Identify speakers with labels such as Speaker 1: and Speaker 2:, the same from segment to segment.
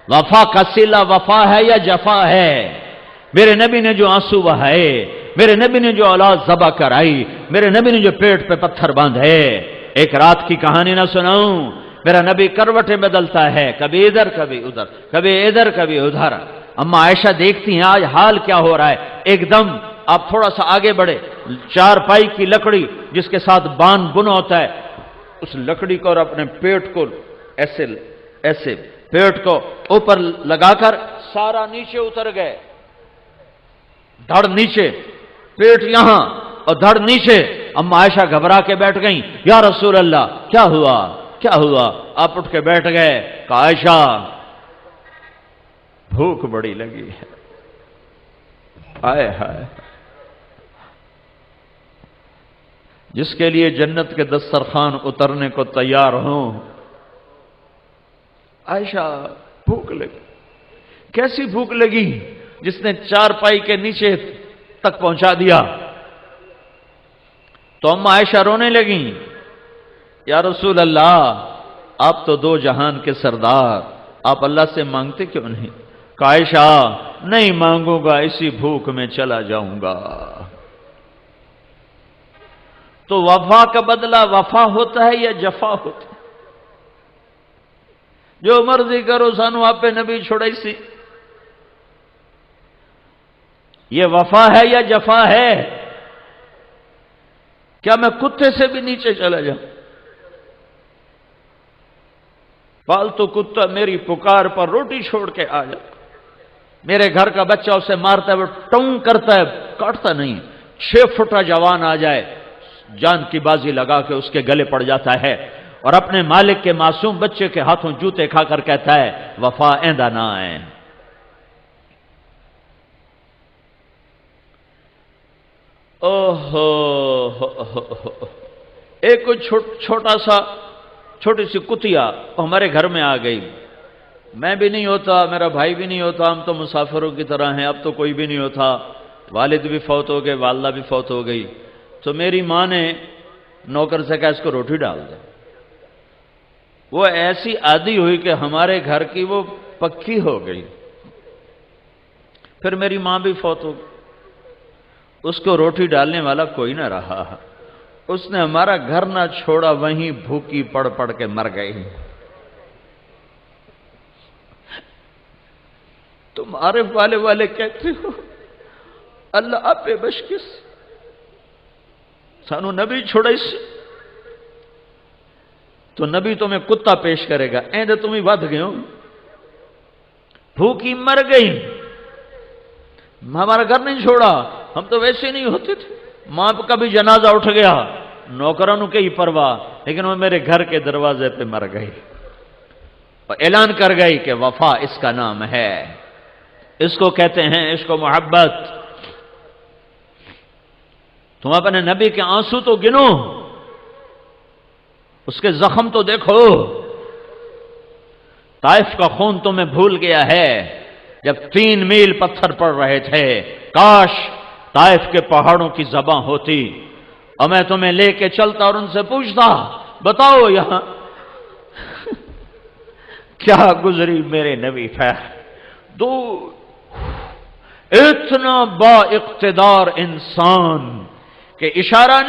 Speaker 1: وفا کا صلہ وفا ہے یا جفا ہے؟ میرے نبی نے جو آنسو بہائے، میرے نبی نے جو اولاد ذبح کرائی، میرے نبی نے جو پیٹ پہ پتھر باندھے، ایک رات کی کہانی نہ سناؤں؟ میرا نبی کروٹیں بدلتا ہے، کبھی ادھر کبھی ادھر، کبھی ادھر کبھی ادھر۔ اما عائشہ دیکھتی ہیں آج حال کیا ہو رہا ہے۔ ایک دم آپ تھوڑا سا آگے بڑھے، چارپائی کی لکڑی جس کے ساتھ بان بنا ہوتا ہے، اس لکڑی کو اور اپنے پیٹ کو ایسے پیٹ کو اوپر لگا کر سارا نیچے اتر گئے، دھڑ نیچے، پیٹ یہاں اور دھڑ نیچے۔ اما عائشہ گھبرا کے بیٹھ گئیں، یا رسول اللہ کیا ہوا کیا ہوا؟ آپ اٹھ کے بیٹھ گئے، کہا عائشہ بھوک بڑی لگی ہے۔ آئے ہائے، جس کے لیے جنت کے دسترخوان اترنے کو تیار ہوں، عائشہ بھوک لگی۔ کیسی بھوک لگی؟ جس نے چارپائی کے نیچے تک پہنچا دیا۔ تو اما عائشہ رونے لگیں، یا رسول اللہ آپ تو دو جہان کے سردار، آپ اللہ سے مانگتے کیوں نہیں؟ کہ عائشہ نہیں مانگوں گا، اسی بھوک میں چلا جاؤں گا۔ تو وفا کا بدلہ وفا ہوتا ہے یا جفا ہوتا ہے؟ جو مرضی کرو سانو آپ پہ نبی چھوڑائی سی، یہ وفا ہے یا جفا ہے؟ کیا میں کتے سے بھی نیچے چلا جاؤں؟ پالتو کتا میری پکار پر روٹی چھوڑ کے آ جائے، میرے گھر کا بچہ اسے مارتا ہے، وہ ٹونگ کرتا ہے، کاٹتا نہیں، 6 فٹا جوان آ جائے، جان کی بازی لگا کے اس کے گلے پڑ جاتا ہے، اور اپنے مالک کے معصوم بچے کے ہاتھوں جوتے کھا کر کہتا ہے وفا ایندہ نہ آئے۔ ایک چھوٹی سی کتیا ہمارے گھر میں آ گئی، میں بھی نہیں ہوتا، میرا بھائی بھی نہیں ہوتا، ہم تو مسافروں کی طرح ہیں، اب تو کوئی بھی نہیں ہوتا، والد بھی فوت ہو گئے، والدہ بھی فوت ہو گئی۔ تو میری ماں نے نوکر سے کہا اس کو روٹی ڈال دے۔ وہ ایسی عادی ہوئی کہ ہمارے گھر کی وہ پکی ہو گئی۔ پھر میری ماں بھی فوت ہو گئی، اس کو روٹی ڈالنے والا کوئی نہ رہا، اس نے ہمارا گھر نہ چھوڑا، وہیں بھوکی پڑ پڑ کے مر گئی۔ تم عارف والے کہتے ہو اللہ آپ پہ بشکس سانو نبی چھوڑائی سی، تو نبی تمہیں کتا پیش کرے گا، ایندے تمہیں ود گئے ہو، بھوکی مر گئی، ہمارا گھر نہیں چھوڑا، ہم تو ویسے نہیں ہوتے تھے، ماں کا بھی جنازہ اٹھ گیا، نوکرانوں کے ہی پرواہ، لیکن وہ میرے گھر کے دروازے پہ مر گئی، اور اعلان کر گئی کہ وفا اس کا نام ہے، اس کو کہتے ہیں عشق و محبت۔ تم اپنے نبی کے آنسو تو گنو، اس کے زخم تو دیکھو، طائف کا خون تمہیں بھول گیا ہے، جب 3 میل پتھر پڑ رہے تھے، کاش طائف کے پہاڑوں کی زباں ہوتی اور میں تمہیں لے کے چلتا اور ان سے پوچھتا بتاؤ یہاں کیا گزری میرے نبی پہ۔ اتنا با اقتدار انسان کہ اشارہ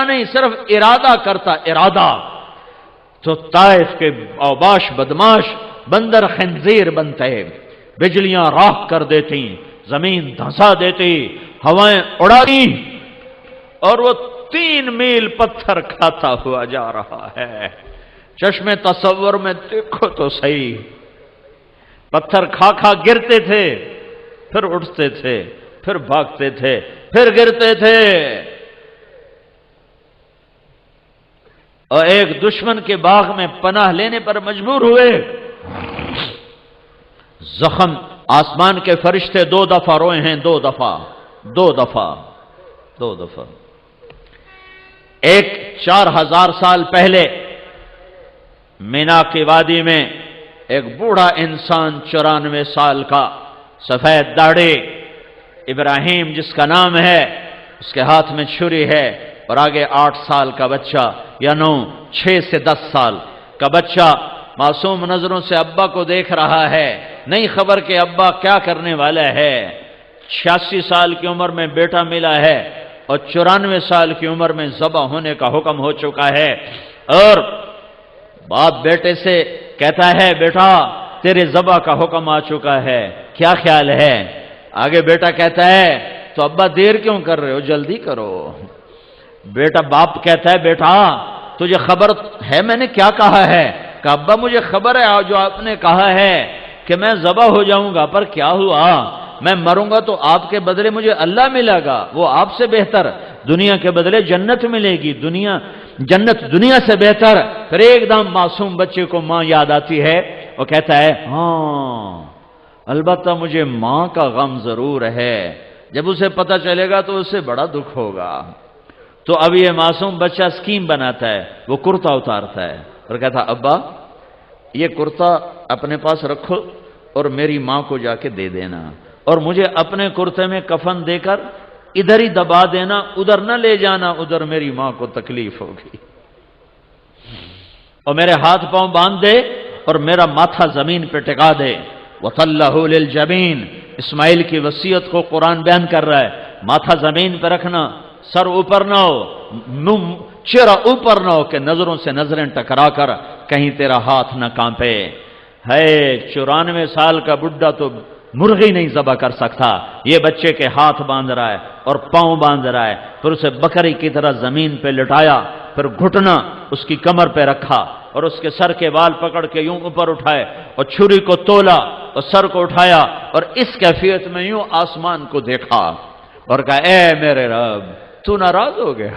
Speaker 1: نہیں صرف ارادہ کرتا، ارادہ تو طائف کے اوباش بدماش بندر خنزیر بنتے، بجلیاں راکھ کر دیتی، زمین دھنسا دیتی، ہوائیں اڑاتی، اور وہ 3 میل پتھر کھاتا ہوا جا رہا ہے۔ چشم تصور میں دیکھو تو صحیح، پتھر کھا کھا گرتے تھے، پھر اٹھتے تھے، پھر بھاگتے تھے، پھر گرتے تھے، اور ایک دشمن کے باغ میں پناہ لینے پر مجبور ہوئے۔ زخم آسمان کے فرشتے 2 دفعہ روئے ہیں، 2 دفعہ۔ ایک 4000 سال پہلے مینا کی وادی میں ایک بوڑھا انسان 94 سال کا، سفید داڑھی، ابراہیم جس کا نام ہے، اس کے ہاتھ میں چھری ہے، اور آگے 8 سال کا بچہ یا 6 سے 10 سال کا بچہ معصوم نظروں سے ابا کو دیکھ رہا ہے، نہیں خبر کہ ابا کیا کرنے والا ہے۔ 86 سال کی عمر میں بیٹا ملا ہے اور 94 سال کی عمر میں ذبح ہونے کا حکم ہو چکا ہے، اور باپ بیٹے سے کہتا ہے بیٹا تیرے ذبح کا حکم آ چکا ہے، کیا خیال ہے؟ آگے بیٹا کہتا ہے تو ابا دیر کیوں کر رہے ہو، جلدی کرو۔ بیٹا باپ کہتا ہے بیٹا تجھے خبر ہے میں نے کیا کہا ہے؟ کہ ابا مجھے خبر ہے جو آپ نے کہا ہے کہ میں ذبح ہو جاؤں گا، پر کیا ہوا، میں مروں گا تو آپ کے بدلے مجھے اللہ ملے گا، وہ آپ سے بہتر، دنیا کے بدلے جنت ملے گی، جنت دنیا سے بہتر۔ پھر ایک دم معصوم بچے کو ماں یاد آتی ہے، وہ کہتا ہے ہاں البتہ مجھے ماں کا غم ضرور ہے، جب اسے پتہ چلے گا تو اسے بڑا دکھ ہوگا۔ تو اب یہ معصوم بچہ اسکیم بناتا ہے، وہ کرتا اتارتا ہے اور کہتا ابا یہ کرتا اپنے پاس رکھو اور میری ماں کو جا کے دے دینا، اور مجھے اپنے کرتے میں کفن دے کر ادھر ہی دبا دینا، ادھر نہ لے جانا، ادھر میری ماں کو تکلیف ہوگی، اور میرے ہاتھ پاؤں باندھ دے اور میرا ماتھا زمین پہ ٹکا دے۔ وَطَلَّهُ لِلْجَبِينِ، اسماعیل کی وصیت کو قرآن بیان کر رہا ہے، ماتھا زمین پہ رکھنا، سر اوپر نہ ہو، چہرہ اوپر نہ ہو کہ نظروں سے نظریں ٹکرا کر کہیں تیرا ہاتھ نہ کانپے۔ ہے 94 سال کا بڈھا تو مرغی نہیں ذبح کر سکتا، یہ بچے کے ہاتھ باندھ رہا ہے اور پاؤں باندھ رہا ہے، پھر اسے بکری کی طرح زمین پہ لٹایا، پھر گھٹنا اس کی کمر پہ رکھا اور اس کے سر کے بال پکڑ کے یوں اوپر اٹھائے اور چھری کو تولا اور سر کو اٹھایا اور اس کیفیت میں یوں آسمان کو دیکھا اور کہا اے میرے رب تو ناراض ہو گیا؟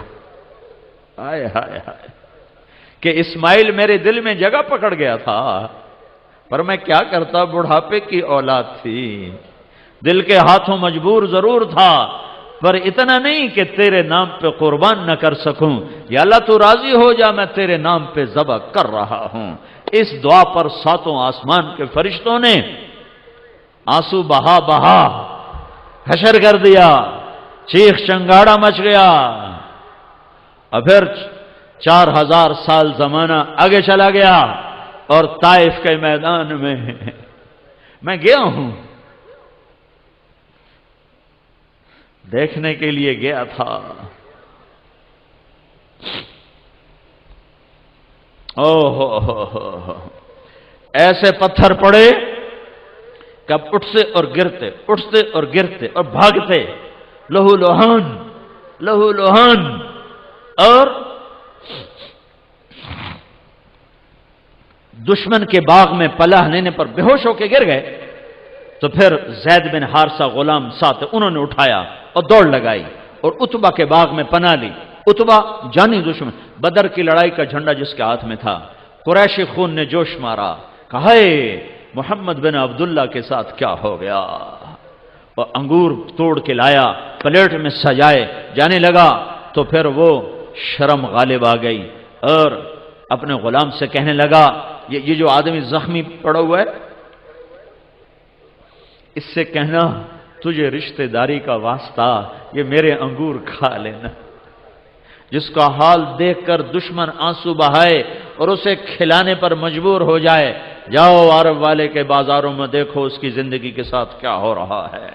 Speaker 1: ہائے ہائے ہائے کہ اسماعیل میرے دل میں جگہ پکڑ گیا تھا، پر میں کیا کرتا، بڑھاپے کی اولاد تھی، دل کے ہاتھوں مجبور ضرور تھا، پر اتنا نہیں کہ تیرے نام پہ قربان نہ کر سکوں، یا اللہ تو راضی ہو جا میں تیرے نام پہ ذبح کر رہا ہوں۔ اس دعا پر ساتوں آسمان کے فرشتوں نے آنسو بہا بہا حشر کر دیا، چیخ چنگاڑا مچ گیا، اور پھر 4000 سال زمانہ آگے چلا گیا، اور طائف کے میدان میں گیا ہوں، دیکھنے کے لیے گیا تھا۔ ایسے پتھر پڑے کہ اب اٹھتے اور گرتے، اٹھتے اور گرتے اور بھاگتے، لہو لوہان لہو لوہان، اور دشمن کے باغ میں پناہ لینے پر بے ہوش ہو کے گر گئے۔ تو پھر زید بن حارثہ غلام ساتھ انہوں نے اٹھایا اور دوڑ لگائی اور عتبہ کے باغ میں پناہ لی۔ عتبہ جانی دشمن، بدر کی لڑائی کا جھنڈا جس کے ہاتھ میں تھا، قریشی خون نے جوش مارا، کہا ہے محمد بن عبداللہ کے ساتھ کیا ہو گیا، اور انگور توڑ کے لایا، پلیٹ میں سجائے جانے لگا، تو پھر وہ شرم غالب آ گئی اور اپنے غلام سے کہنے لگا یہ جو آدمی زخمی پڑا ہوا ہے اس سے کہنا تجھے رشتہ داری کا واسطہ یہ میرے انگور کھا لینا۔ جس کا حال دیکھ کر دشمن آنسو بہائے اور اسے کھلانے پر مجبور ہو جائے، جاؤ عرب والے کے بازاروں میں دیکھو اس کی زندگی کے ساتھ کیا ہو رہا ہے۔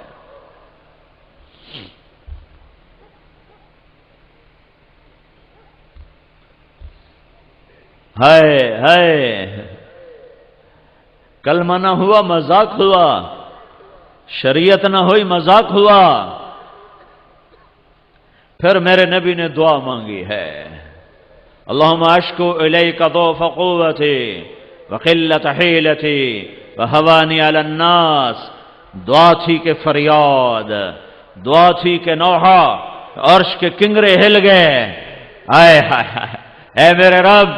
Speaker 1: ہائے ہائے، کلمہ نہ ہوا مذاق ہوا، شریعت نہ ہوئی مذاق ہوا۔ پھر میرے نبی نے دعا مانگی ہے، اللہم اشکو الیک ضعف قوتی وقلت حیلتی وہوانی علی الناس۔ دعا تھی کہ فریاد، دعا تھی کہ نوحہ، عرش کے کنگرے ہل گئے، آئے ہائے ہائے، اے میرے رب،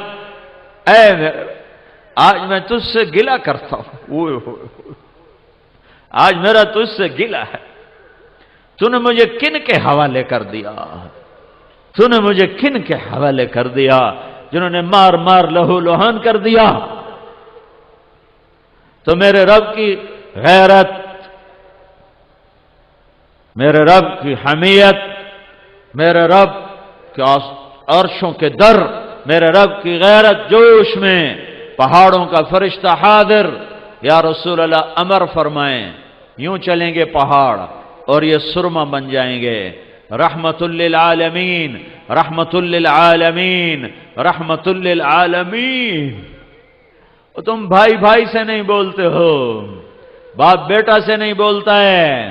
Speaker 1: اے میرے رب، آج میں تجھ سے گلہ کرتا ہوں، آج میرا تجھ سے گلہ ہے، تو نے مجھے کن کے حوالے کر دیا، تو نے مجھے کن کے حوالے کر دیا جنہوں نے مار مار لہو لوہان کر دیا۔ تو میرے رب کی غیرت، میرے رب کی حمیت، میرے رب کے عرشوں کے در، میرے رب کی غیرت جوش میں پہاڑوں کا فرشتہ حاضر، یا رسول اللہ امر فرمائیں، یوں چلیں گے پہاڑ اور یہ سرما بن جائیں گے، رحمت للعالمین رحمت للعالمین رحمت للعالمین۔ تم بھائی بھائی سے نہیں بولتے ہو، باپ بیٹا سے نہیں بولتا ہے،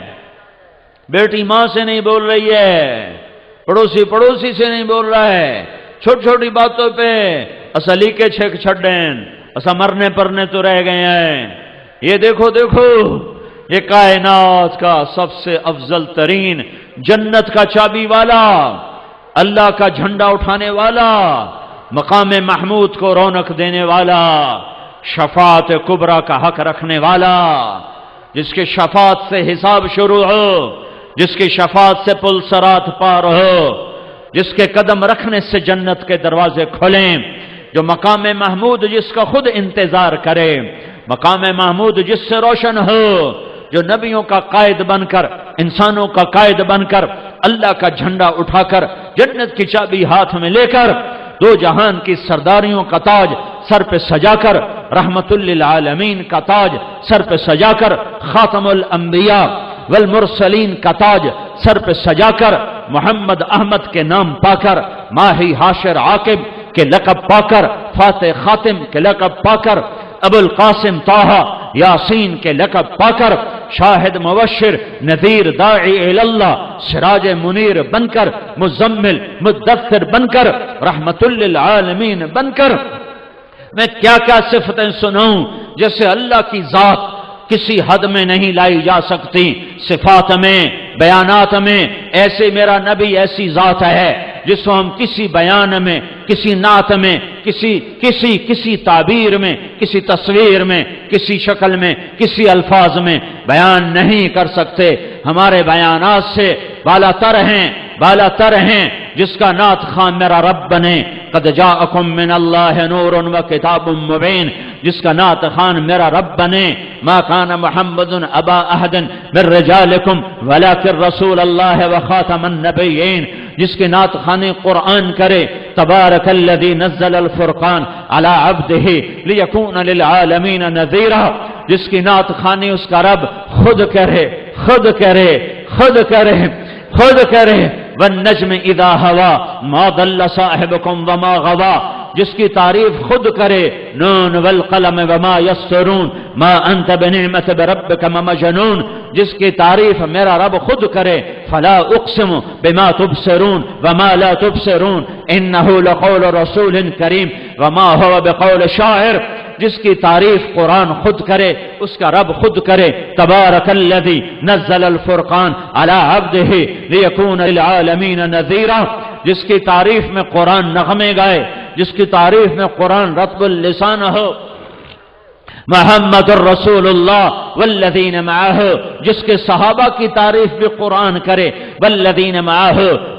Speaker 1: بیٹی ماں سے نہیں بول رہی ہے، پڑوسی پڑوسی سے نہیں بول رہا ہے، چھوٹی چھوٹی باتوں پہ اسا لیکے چھک چھڑیں، اسا مرنے پرنے تو رہ گئے ہیں۔ یہ دیکھو دیکھو، یہ کائنات کا سب سے افضل ترین، جنت کا چابی والا، اللہ کا جھنڈا اٹھانے والا، مقام محمود کو رونق دینے والا، شفاعت کبریٰ کا حق رکھنے والا، جس کے شفاعت سے حساب شروع ہو، جس کی شفاعت سے پل صراط پار ہو، جس کے قدم رکھنے سے جنت کے دروازے کھلیں، جو مقام محمود جس کا خود انتظار کرے، مقام محمود جس سے روشن ہو، جو نبیوں کا قائد بن کر، انسانوں کا قائد بن کر، اللہ کا جھنڈا اٹھا کر، جنت کی چابی ہاتھ میں لے کر، دو جہان کی سرداریوں کا تاج سر پہ سجا کر، رحمت للعالمین کا تاج سر پہ سجا کر، خاتم الانبیاء والمرسلین کا تاج سر پہ سجا کر، محمد احمد کے نام پا کر، ماہی حاشر عاقب کے لقب پا کر، فاتح خاتم کے لقب پا کر، ابو القاسم طہ یاسین کے لقب پا کر، شاہد مبشر نذیر داعی اللہ سراج منیر بن کر، مزمل مدثر بن کر، رحمت للعالمین بن کر، میں کیا کیا صفتیں سناؤں جیسے اللہ کی ذات کسی حد میں نہیں لائی جا سکتی، صفات میں، بیانات میں، ایسے میرا نبی ایسی ذات ہے جس کو ہم کسی بیان میں، کسی نعت میں، کسی تعبیر میں، کسی تصویر میں، کسی شکل میں، کسی الفاظ میں بیان نہیں کر سکتے۔ ہمارے بیانات سے بالا تر ہیں جس کا نعت خان میرا رب بنے، قد جاءکم من اللہ نور و کتاب مبین، جس کا نعت خان میرا رب بنے، ما کان محمد ابا احد من رجالکم ولکن رسول اللہ و خاتم النبیین، جس کی نعت خانی قرآن کرے، تبارک الذی نزل الفرقان علی عبدہ لیکون للعالمین نذیرا، جس کی نعت خانی اس کا رب خود کرے، والنجم اذا ہوا ما ضل صاحبکم وما غوا، جس کی تعریف خود کرے، نون والقلم وما یسطرون ما انت بنعمت بربک مجنون، جس کی تعریف میرا رب خود کرے، فلا اقسم بما تبصرون وما لا تبصرون انه لقول رسول کریم وما هو بقول شاعر، جس کی تعریف قرآن خود کرے، اس کا رب خود کرے، تبارک الذی نزل الفرقان علی عبدہ لیکون للعالمین نذیرا، جس کی تعریف میں قرآن نغمے گائے، جس کی تعریف میں قرآن رطب اللسان ہو، محمد الرسول اللہ والذین معہ، جس کے صحابہ کی تعریف بھی قرآن کرے، والذین معہ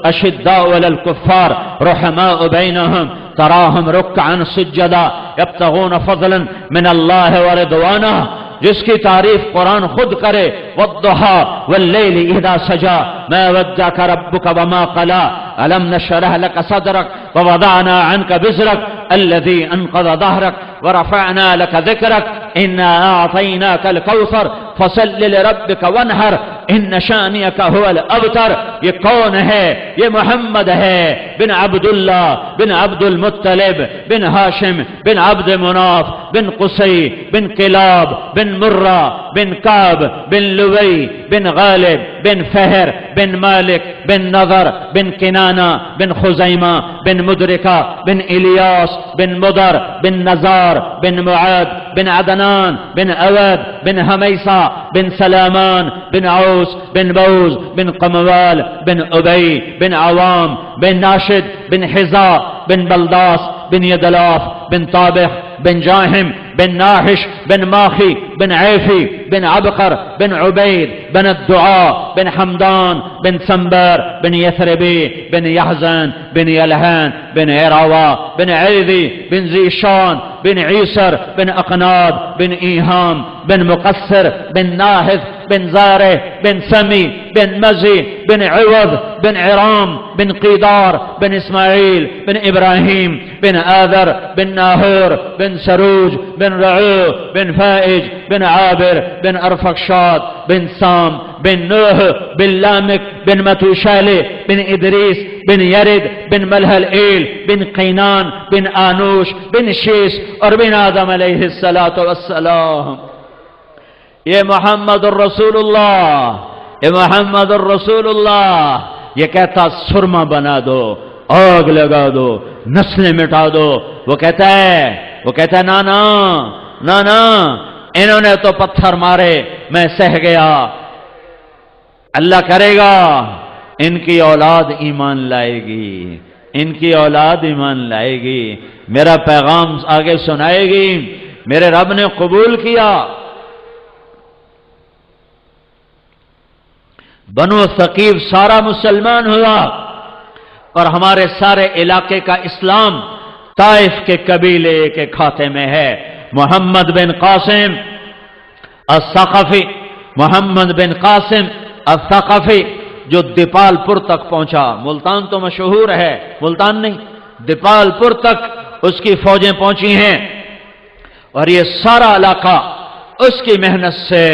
Speaker 1: اشداء علی الکفار رحماء بینہم تراہم رکعا سجدا یبتغون فضلا من اللہ ورضوانہ، جس کی تعریف قرآن خود کرے، والضحى واللیل اذا سجا ما ودعك ربك وما قلى الم نشرح لك صدرك ووضعنا عنك وزرك الذي انقض ظهرك ورفعنا لك ذكرك انا اعطيناك الكوثر فصل لربك وانحر ان شانئك هو الابتر۔ یہ کون ہے؟ یہ محمد ہے بن عبداللہ بن عبد المطلب بن ہاشم بن عبد مناف بن قصی بن کلاب بن مرہ بن کعب بن لوی بن غالب بن فہر بن مالک بن نضر بن کنانہ بن خزیمہ بن مدرکہ بن الیاس بن مضر بن نزار بن معاد بن عدنان بن اود بن حمیسہ بن سلامان بن عوس بن بوز بن قموال بن ابی بن عوام بن ناشد بن حزاء بن بلداس بن يدلاف بن طابخ بن جاهم بن ناحش بن ماخي بن عيفي بن عبقر بن عبيد بن الدعاء بن حمدان بن سنبر بن يثربي بن يحزن بن يلهان بن عراوة بن عيذي بن زيشان بن عيسر بن أقناد بن إيهام بن مقصر بن ناهث بن زارع بن سمی بن مزی بن عوض بن عرام بن قیدار بن اسماعیل بن ابراہیم بن آذر بن ناہور بن سروج بن رعو بن فائج بن عابر بن ارفخشاد بن سام بن نوح بن لامک بن متوشالہ بن ادریس بن یرد بن ملہلئیل بن قینان بن آنوش بن شیس اور بن آدم علیہ السلام. یہ محمد الرسول اللہ، یہ محمد الرسول اللہ یہ کہتا سرما بنا دو، آگ لگا دو، نسلیں مٹا دو. وہ کہتا ہے نانا نانا انہوں نے تو پتھر مارے میں سہ گیا، اللہ کرے گا ان کی اولاد ایمان لائے گی، ان کی اولاد ایمان لائے گی، میرا پیغام آگے سنائے گی، میرے رب نے قبول کیا. بنو ثقیف سارا مسلمان ہوا اور ہمارے سارے علاقے کا اسلام طائف کے قبیلے کے کھاتے میں ہے. محمد بن قاسم الثقفی، محمد بن قاسم الثقفی جو دیپال پور تک پہنچا. ملتان تو مشہور ہے، ملتان نہیں، دیپال پور تک اس کی فوجیں پہنچی ہیں اور یہ سارا علاقہ اس کی محنت سے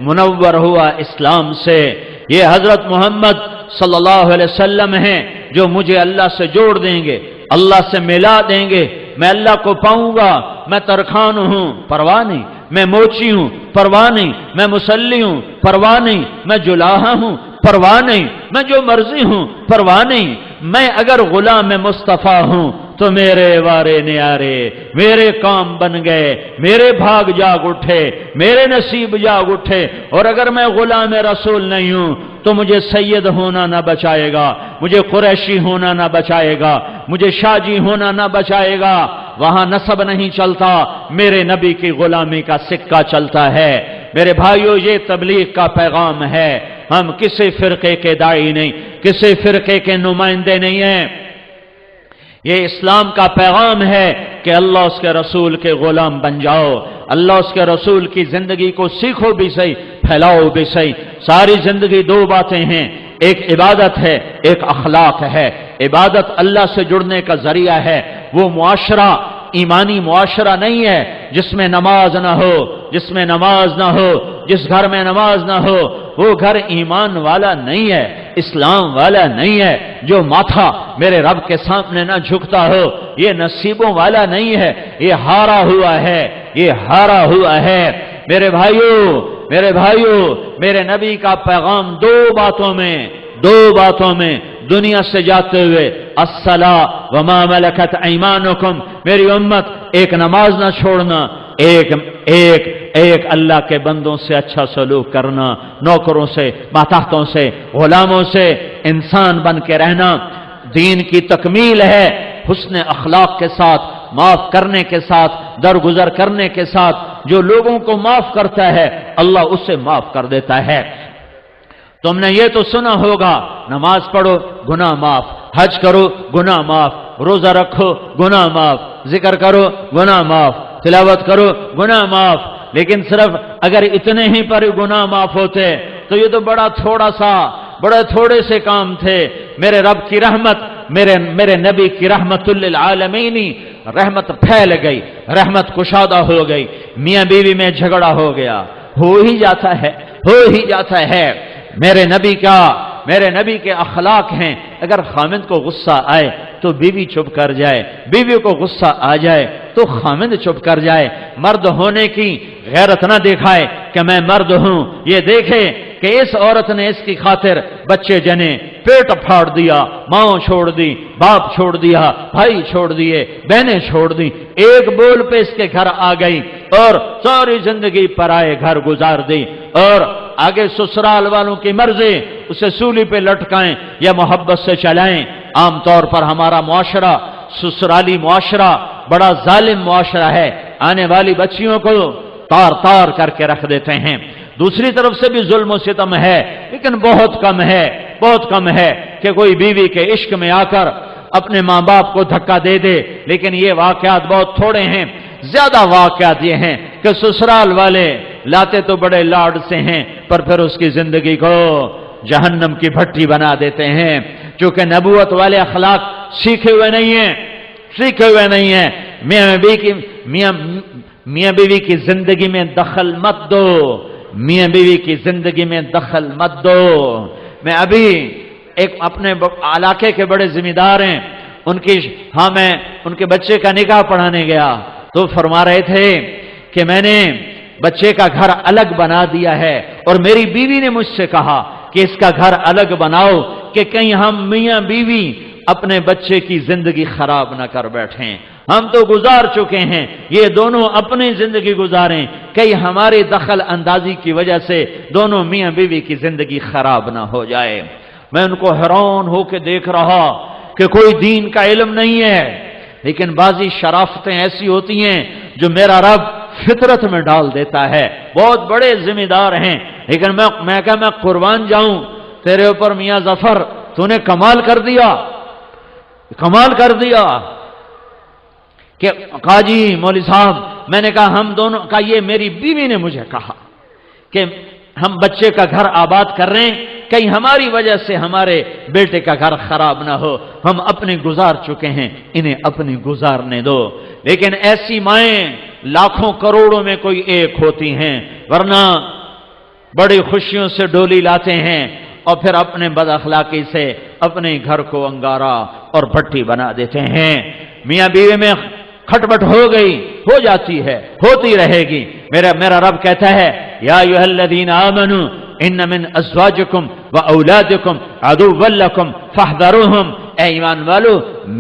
Speaker 1: منور ہوا اسلام سے. یہ حضرت محمد صلی اللہ علیہ وسلم ہیں جو مجھے اللہ سے جوڑ دیں گے، اللہ سے ملا دیں گے. میں اللہ کو پاؤں گا، میں ترخان ہوں پرواہ نہیں، میں موچی ہوں پرواہ نہیں، میں مسلی ہوں پرواہ نہیں، میں جلاحہ ہوں پرواہ نہیں، میں جو مرضی ہوں پرواہ نہیں. میں اگر غلام مصطفیٰ ہوں تو میرے وارے نیارے، میرے کام بن گئے، میرے بھاگ جاگ اٹھے، میرے نصیب جاگ اٹھے. اور اگر میں غلام رسول نہیں ہوں تو مجھے سید ہونا نہ بچائے گا، مجھے قریشی ہونا نہ بچائے گا، مجھے شاجی ہونا نہ بچائے گا. وہاں نسب نہیں چلتا، میرے نبی کی غلامی کا سکہ چلتا ہے. میرے بھائیو یہ تبلیغ کا پیغام ہے. ہم کسی فرقے کے داعی نہیں، کسی فرقے کے نمائندے نہیں ہیں. یہ اسلام کا پیغام ہے کہ اللہ اس کے رسول کے غلام بن جاؤ، اللہ اس کے رسول کی زندگی کو سیکھو بھی صحیح، پھیلاؤ بھی صحیح. ساری زندگی دو باتیں ہیں، ایک عبادت ہے، ایک اخلاق ہے. عبادت اللہ سے جڑنے کا ذریعہ ہے. وہ معاشرہ ایمانی معاشرہ نہیں ہے جس میں نماز نہ ہو، جس میں نماز نہ ہو، جس گھر میں نماز نہ ہو وہ گھر ایمان والا نہیں ہے، اسلام والا نہیں ہے. جو ماتھا میرے رب کے سامنے نہ جھکتا ہو یہ نصیبوں والا نہیں ہے، یہ ہارا ہوا ہے، یہ ہارا ہوا ہے. میرے بھائیو میرے نبی کا پیغام دو باتوں میں دنیا سے جاتے ہوئے الصلاۃ وما ملکت ایمانکم، میری امت ایک نماز نہ چھوڑنا، ایک اللہ کے بندوں سے اچھا سلوک کرنا، نوکروں سے، ماتحتوں سے، غلاموں سے انسان بن کے رہنا. دین کی تکمیل ہے حسن اخلاق کے ساتھ، معاف کرنے کے ساتھ، درگزر کرنے کے ساتھ. جو لوگوں کو معاف کرتا ہے اللہ اسے معاف کر دیتا ہے. تم نے یہ تو سنا ہوگا نماز پڑھو گناہ معاف، حج کرو گناہ معاف، روزہ رکھو گناہ معاف، ذکر کرو گناہ معاف، تلاوت کرو گناہ معاف. لیکن صرف اگر اتنے ہی پر گناہ معاف ہوتے تو یہ تو بڑے تھوڑے سے کام تھے. میرے رب کی رحمت، میرے نبی کی رحمت للعالمین، رحمت پھیل گئی، رحمت کشادہ ہو گئی. میاں بیوی میں جھگڑا ہو گیا، ہو ہی جاتا ہے. میرے نبی کے اخلاق ہیں. اگر خامند کو غصہ آئے تو بیوی چپ کر جائے، بیوی کو غصہ آ جائے تو خامند چپ کر جائے. مرد ہونے کی غیرت نہ دکھائے کہ میں مرد ہوں، یہ دیکھے کہ اس عورت نے اس کی خاطر بچے جنے، پیٹ پھاڑ دیا، ماں چھوڑ دی، باپ چھوڑ دیا، بھائی چھوڑ دیے، بہنیں چھوڑ دی، ایک بول پہ اس کے گھر آ گئی اور ساری زندگی پرائے گھر گزار دی. اور آگے سسرال والوں کی مرضی اسے سولی پہ لٹکائیں یا محبت سے چلائیں. عام طور پر ہمارا معاشرہ، سسرالی معاشرہ بڑا ظالم معاشرہ ہے. آنے والی بچیوں کو تار کر کے رکھ دیتے ہیں. دوسری طرف سے بھی ظلم و ستم ہے، لیکن بہت کم ہے کہ کوئی بیوی کے عشق میں آ کر اپنے ماں باپ کو دھکا دے دے. لیکن یہ واقعات بہت تھوڑے ہیں. زیادہ واقعات یہ ہیں کہ سسرال والے لاتے تو بڑے لاڈ سے ہیں پر پھر اس کی زندگی کو جہنم کی بھٹی بنا دیتے ہیں، چونکہ نبوت والے اخلاق سیکھے ہوئے نہیں ہیں۔ میاں بیوی کی زندگی میں دخل مت دو، میاں بیوی کی زندگی میں دخل مت دو۔ میں ابھی ایک اپنے علاقے کے بڑے ذمہ دار ہیں، میں ان کے بچے کا نکاح پڑھانے گیا تو فرما رہے تھے کہ میں نے بچے کا گھر الگ بنا دیا ہے، اور میری بیوی نے مجھ سے کہا کہ اس کا گھر الگ بناؤ کہ کہیں ہم میاں بیوی اپنے بچے کی زندگی خراب نہ کر بیٹھیں۔ ہم تو گزار چکے ہیں، یہ دونوں اپنی زندگی گزاریں، کہیں ہماری دخل اندازی کی وجہ سے دونوں میاں بیوی کی زندگی خراب نہ ہو جائے۔ میں ان کو حیران ہو کے دیکھ رہا کہ کوئی دین کا علم نہیں ہے، لیکن بعضی شرافتیں ایسی ہوتی ہیں جو میرا رب فطرت میں ڈال دیتا ہے۔ بہت بڑے ذمہ دار ہیں، لیکن میں قربان جاؤں تیرے اوپر میاں ظفر، تو نے کمال کر دیا کہ کہا جی مولوی صاحب، میں نے کہا ہم دونوں کا، یہ میری بیوی نے مجھے کہا کہ ہم بچے کا گھر آباد کر رہے ہیں، کہیں ہماری وجہ سے ہمارے بیٹے کا گھر خراب نہ ہو، ہم اپنے گزار چکے ہیں، انہیں اپنی گزارنے دو۔ لیکن ایسی مائیں لاکھوں کروڑوں میں کوئی ایک ہوتی ہیں، ورنہ بڑی خوشیوں سے ڈولی لاتے ہیں اور پھر اپنے بد اخلاقی سے اپنے گھر کو انگارا اور بھٹی بنا دیتے ہیں۔ میاں بیوی میں کھٹپٹ ہو جاتی ہے، ہوتی رہے گی۔ میرا رب کہتا ہے یا ایھا الذین آمنوا ان من ازواجکم واولادکم عدوا لکم فاحذروہم، اے ایمان والو،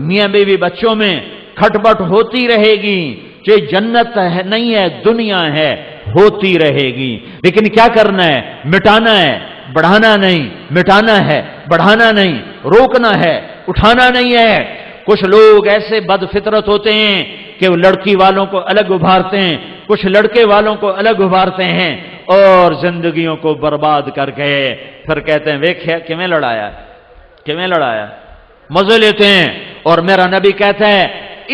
Speaker 1: میاں بیوی بچوں میں کھٹپٹ ہوتی رہے گی، یہ جنت ہے نہیں ہے، دنیا ہے، ہوتی رہے گی۔ لیکن کیا کرنا ہے؟ مٹانا ہے، بڑھانا نہیں، مٹانا ہے، بڑھانا نہیں، روکنا ہے، اٹھانا نہیں ہے۔ کچھ لوگ ایسے بد فطرت ہوتے ہیں کہ وہ لڑکی والوں کو الگ ابھارتے ہیں، کچھ لڑکے والوں کو الگ ابھارتے ہیں اور زندگیوں کو برباد کر کے پھر کہتے ہیں ویکھیا کیویں لڑایا، مزے لیتے ہیں۔ اور میرا نبی کہتا ہے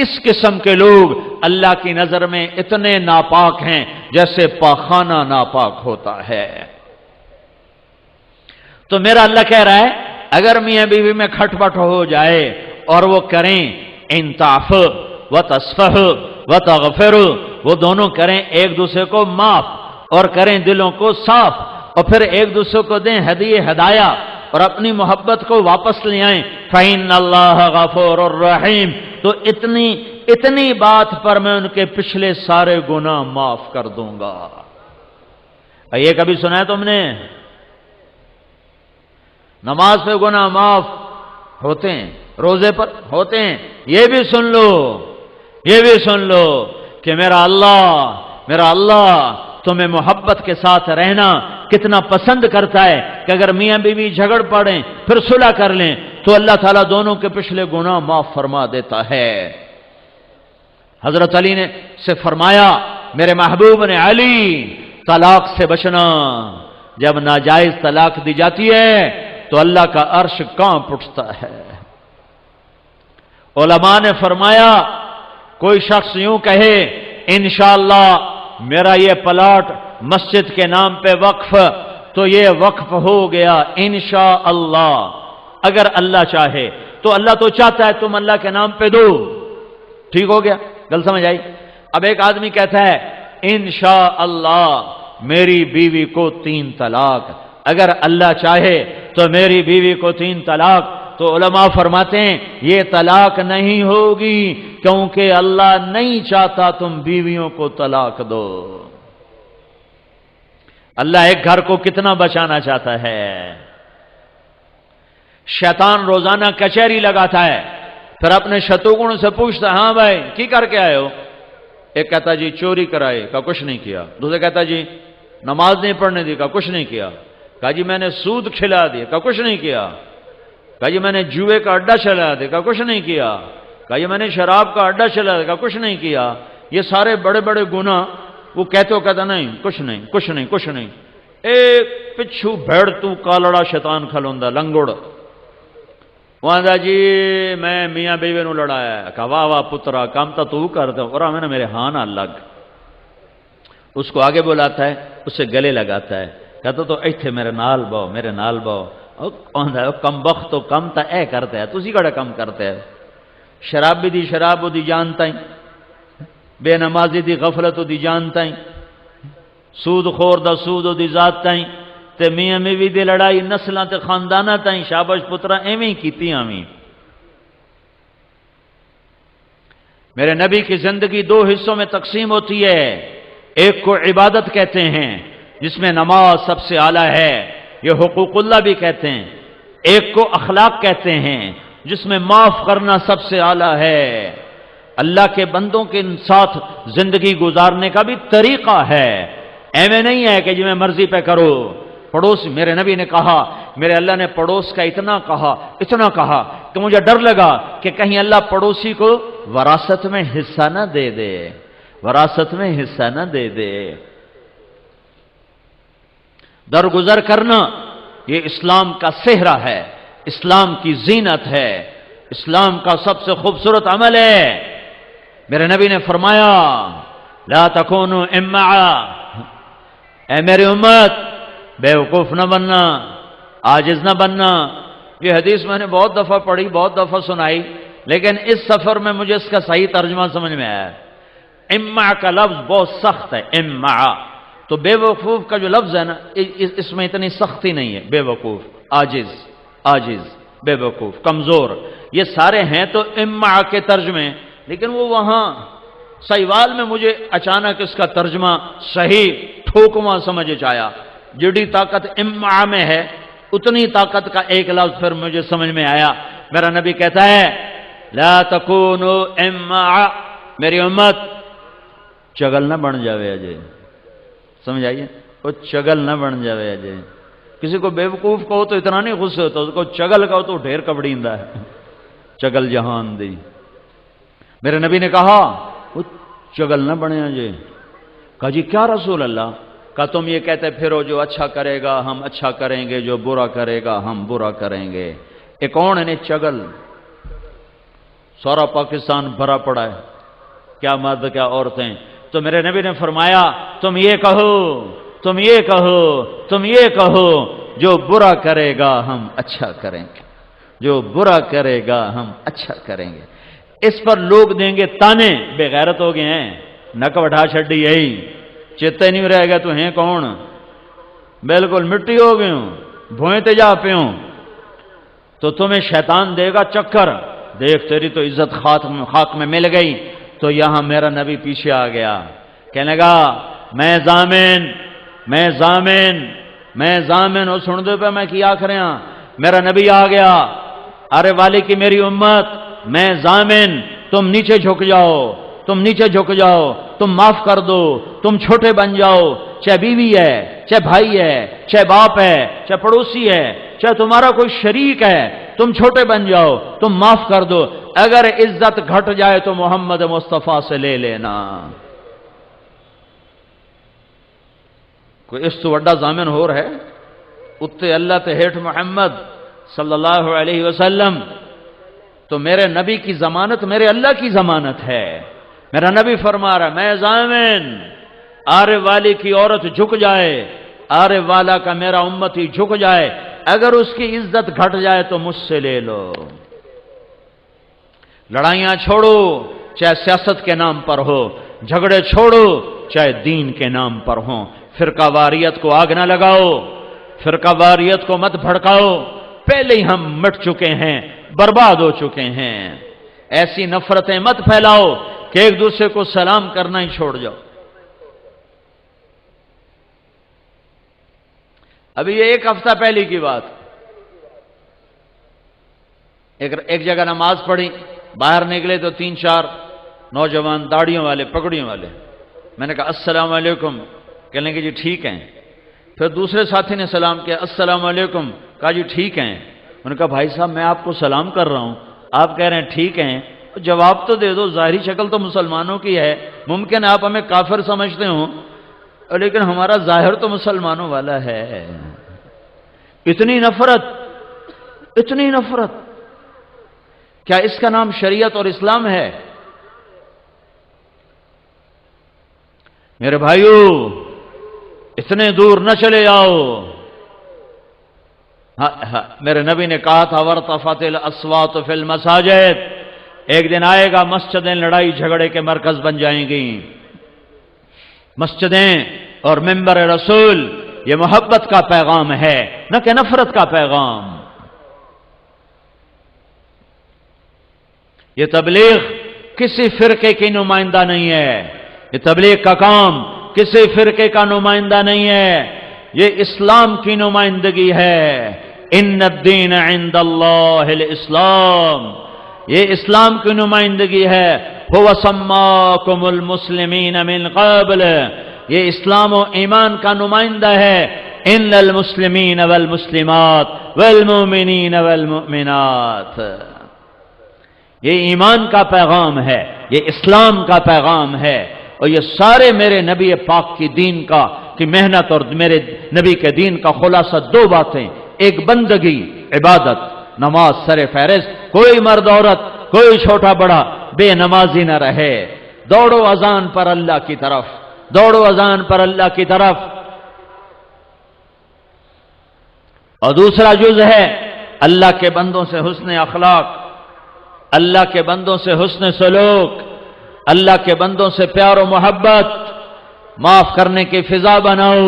Speaker 1: اس قسم کے لوگ اللہ کی نظر میں اتنے ناپاک ہیں جیسے پاخانہ ناپاک ہوتا ہے۔ تو میرا اللہ کہہ رہا ہے اگر میاں بیوی میں کھٹپٹ ہو جائے اور وہ کریں ان تعفو و تصفح و تغفر، وہ دونوں کریں ایک دوسرے کو معاف اور کریں دلوں کو صاف، اور پھر ایک دوسرے کو دیں ہدایہ اور اپنی محبت کو واپس لے آئیں، فَإِنَّ اللَّهَ غَفُورٌ رَحِيمٌ، تو اتنی بات پر میں ان کے پچھلے سارے گناہ معاف کر دوں گا۔ یہ کبھی سنا ہے تم نے؟ نماز پہ گناہ معاف ہوتے ہیں، روزے پر ہوتے ہیں۔ یہ بھی سن لو کہ میرا اللہ تمہیں محبت کے ساتھ رہنا کتنا پسند کرتا ہے کہ اگر میاں بیوی جھگڑ پڑیں پھر صلح کر لیں تو اللہ تعالیٰ دونوں کے پچھلے گناہ معاف فرما دیتا ہے۔ حضرت علی نے سے فرمایا میرے محبوب نے، علی طلاق سے بچنا، جب ناجائز طلاق دی جاتی ہے تو اللہ کا عرش کانپ اٹھتا ہے۔ علماء نے فرمایا کوئی شخص یوں کہے انشاءاللہ میرا یہ پلاٹ مسجد کے نام پہ وقف، تو یہ وقف ہو گیا انشاءاللہ، اگر اللہ چاہے تو۔ اللہ تو چاہتا ہے تم اللہ کے نام پہ دو، ٹھیک ہو گیا، گل سمجھ آئی؟ اب ایک آدمی کہتا ہے انشاءاللہ میری بیوی کو 3 طلاق، اگر اللہ چاہے تو میری بیوی کو 3 طلاق، تو علماء فرماتے ہیں یہ طلاق نہیں ہوگی کیونکہ اللہ نہیں چاہتا تم بیویوں کو طلاق دو۔ اللہ ایک گھر کو کتنا بچانا چاہتا ہے۔ شیطان روزانہ کچہری لگاتا ہے، پھر اپنے شتروگن سے پوچھتا ہے ہاں بھائی کی کر کے آئے ہو؟ ایک کہتا جی چوری کرائے، کہا کچھ نہیں کیا۔ دوسرے کہتا جی نماز نہیں پڑھنے دی، کہا کچھ نہیں کیا۔ کہا جی میں نے سود کھلا دیا، کہا کچھ نہیں کیا۔ کہا جی میں نے جوئے کا اڈا چلا دیا، کہا کچھ نہیں کیا۔ کہا جی میں نے شراب کا اڈا چلا دیا، کہا کچھ نہیں کیا۔ یہ سارے بڑے بڑے گناہ وہ کہتا نہیں کچھ نہیں۔ ایک پچھو بھیڑ تو کالڑا شیطان کھلوندا لنگڑ، وہاں دا جی میں میاں بیوی نو لڑایا ہے۔ کہا واہ واہ پترا کام تو کر دے، اور میں نے میرے ہاں نہ لگ۔ اس کو آگے بلاتا ہے اسے گلے لگاتا ہے، کہتا تو ایتھے میرے نال باؤ، میرے نال باؤ۔ کم بخت تو کم تا اے کرتا ہے، تسی کڑا کم کرتا ہے۔ شرابی دی شراب دی جانتا ہی، بے نمازی دی غفلت دی جانتا ہی، سود خور دا سود دی ذات تائیں، تے میاں میوی دی لڑائی نسلاں تے خانداناں تائیں، شابش پترا ایویں کیتی آویں۔ میرے نبی کی زندگی دو حصوں میں تقسیم ہوتی ہے، ایک کو عبادت کہتے ہیں جس میں نماز سب سے اعلیٰ ہے، یہ حقوق اللہ بھی کہتے ہیں، ایک کو اخلاق کہتے ہیں جس میں معاف کرنا سب سے اعلیٰ ہے۔ اللہ کے بندوں کے ساتھ زندگی گزارنے کا بھی طریقہ ہے، ایویں نہیں ہے کہ جو میں مرضی پہ کرو۔ پڑوس، میرے نبی نے کہا، میرے اللہ نے پڑوس کا اتنا کہا کہ مجھے ڈر لگا کہ کہیں اللہ پڑوسی کو وراثت میں حصہ نہ دے دے، وراثت میں حصہ نہ دے دے۔ درگزر کرنا یہ اسلام کا سہرا ہے، اسلام کی زینت ہے، اسلام کا سب سے خوبصورت عمل ہے۔ میرے نبی نے فرمایا لا تکونوا امعا، اے میری امت بیوقوف نہ بننا، عاجز نہ بننا۔ یہ حدیث میں نے بہت دفعہ پڑھی، بہت دفعہ سنائی، لیکن اس سفر میں مجھے اس کا صحیح ترجمہ سمجھ میں آیا۔ امع کا لفظ بہت سخت ہے، امع تو بے وقوف کا جو لفظ ہے نا، اس میں اتنی سختی نہیں ہے۔ بے وقوف، عاجز، بے وقوف، کمزور، یہ سارے ہیں تو امع کے ترجمے، لیکن وہ وہاں سیوال میں مجھے اچانک اس کا ترجمہ صحیح ٹھوکواں سمجھ آیا۔ جڑی طاقت امع میں ہے اتنی طاقت کا ایک لفظ پھر مجھے سمجھ میں آیا۔ میرا نبی کہتا ہے لا تکونوا امع، میری امت چگل نہ بن جاوے اجے، سمجھ آئیے، وہ چگل نہ بن جاوے اجے۔ کسی کو بیوقوف کہو تو اتنا نہیں غصے ہوتا، اس کو چگل کہو تو ڈھیر کبڑیندہ ہے، چگل جہان دی۔ میرے نبی نے کہا وہ چگل نہ بنے اجے۔ کہا جی کیا رسول اللہ؟ کہا تم یہ کہتے پھرو جو اچھا کرے گا ہم اچھا کریں گے، جو برا کرے گا ہم برا کریں گے۔ ایک کون ہے چگل؟ سارا پاکستان بھرا پڑا ہے، کیا مرد کیا عورتیں۔ تو میرے نبی نے فرمایا تم یہ کہو جو برا کرے گا ہم اچھا کریں گے، جو برا کرے گا ہم اچھا کریں گے۔ اس پر لوگ دیں گے تانے، بے غیرت ہو گئے ہیں، نک وٹھا چھڈی یہی، چیتے نہیں رہ گیا تو ہیں کون، بالکل مٹی ہو گئے ہوں، بھوئیں تے جا پہ ہوں۔ تو تمہیں شیطان دے گا چکر، دیکھ تیری تو عزت خاک میں مل گئی۔ تو یہاں میرا نبی پیچھے آ گیا، کہنے لگا میں ضامن ہو، سن دو پہ میں کیا کریں۔ میرا نبی آ گیا، ارے والی کی میری امت، میں ضامن، تم نیچے جھک جاؤ، تم معاف کر دو، تم چھوٹے بن جاؤ، چاہے بیوی ہے، چاہے بھائی ہے، چاہے باپ ہے، چاہے پڑوسی ہے، چاہے تمہارا کوئی شریک ہے، تم چھوٹے بن جاؤ، تم معاف کر دو۔ اگر عزت گھٹ جائے تو محمد مصطفیٰ سے لے لینا۔ کوئی اس تو بڑا ضامن ہو رہا ہے؟ اتے اللہ تے ہیٹھ محمد صلی اللہ علیہ وسلم۔ تو میرے نبی کی ضمانت میرے اللہ کی ضمانت ہے۔ میرا نبی فرما رہا میں ضامن، آرے والی کی عورت جھک جائے، آرے والا کا میرا امتی جھک جائے، اگر اس کی عزت گھٹ جائے تو مجھ سے لے لو۔ لڑائیاں چھوڑو چاہے سیاست کے نام پر ہو، جھگڑے چھوڑو چاہے دین کے نام پر ہوں، فرقہ واریت کو آگ نہ لگاؤ، فرقہ واریت کو مت بھڑکاؤ، پہلے ہی ہم مٹ چکے ہیں، برباد ہو چکے ہیں۔ ایسی نفرتیں مت پھیلاؤ کہ ایک دوسرے کو سلام کرنا ہی چھوڑ جاؤ۔ ابھی یہ ایک ہفتہ پہلے کی بات، ایک جگہ نماز پڑھی، باہر نکلے تو 3-4 نوجوان داڑھیوں والے پگڑیوں والے، میں نے کہا السلام علیکم، کہنے کہ جی ٹھیک ہیں۔ پھر دوسرے ساتھی نے سلام کیا، السلام علیکم، کہا جی ٹھیک ہیں۔ میں نے کہا بھائی صاحب میں آپ کو سلام کر رہا ہوں، آپ کہہ رہے ہیں ٹھیک ہیں، جواب تو دے دو، ظاہری شکل تو مسلمانوں کی ہے، ممکن ہے آپ ہمیں کافر سمجھتے ہوں لیکن ہمارا ظاہر تو مسلمانوں والا ہے۔ اتنی نفرت، کیا اس کا نام شریعت اور اسلام ہے؟ میرے بھائیو، اتنے دور نہ چلے جاؤ۔ میرے نبی نے کہا تھا وارتفعت الاصوات فی المساجد، ایک دن آئے گا مسجدیں لڑائی جھگڑے کے مرکز بن جائیں گی۔ مسجدیں اور منبر رسول یہ محبت کا پیغام ہے، نہ کہ نفرت کا پیغام۔ یہ تبلیغ کسی فرقے کی نمائندہ نہیں ہے، یہ تبلیغ کا کام کسی فرقے کا نمائندہ نہیں ہے، یہ اسلام کی نمائندگی ہے۔ ان الدین عند اللہ الاسلام، یہ اسلام کی نمائندگی ہے۔ هو سماکم المسلمین من قبل، یہ اسلام و ایمان کا نمائندہ ہے۔ ان المسلمین والمسلمات والمؤمنین والمؤمنات، یہ ایمان کا پیغام ہے، یہ اسلام کا پیغام ہے، اور یہ سارے میرے نبی پاک کی دین کی محنت اور میرے نبی کے دین کا خلاصہ دو باتیں، ایک بندگی عبادت نماز سر فہرست، کوئی مرد عورت کوئی چھوٹا بڑا بے نمازی نہ رہے، دوڑو اذان پر اللہ کی طرف، دوڑو اذان پر اللہ کی طرف۔ اور دوسرا جز ہے اللہ کے بندوں سے حسن اخلاق، اللہ کے بندوں سے حسن سلوک، اللہ کے بندوں سے پیار و محبت، معاف کرنے کی فضا بناؤ۔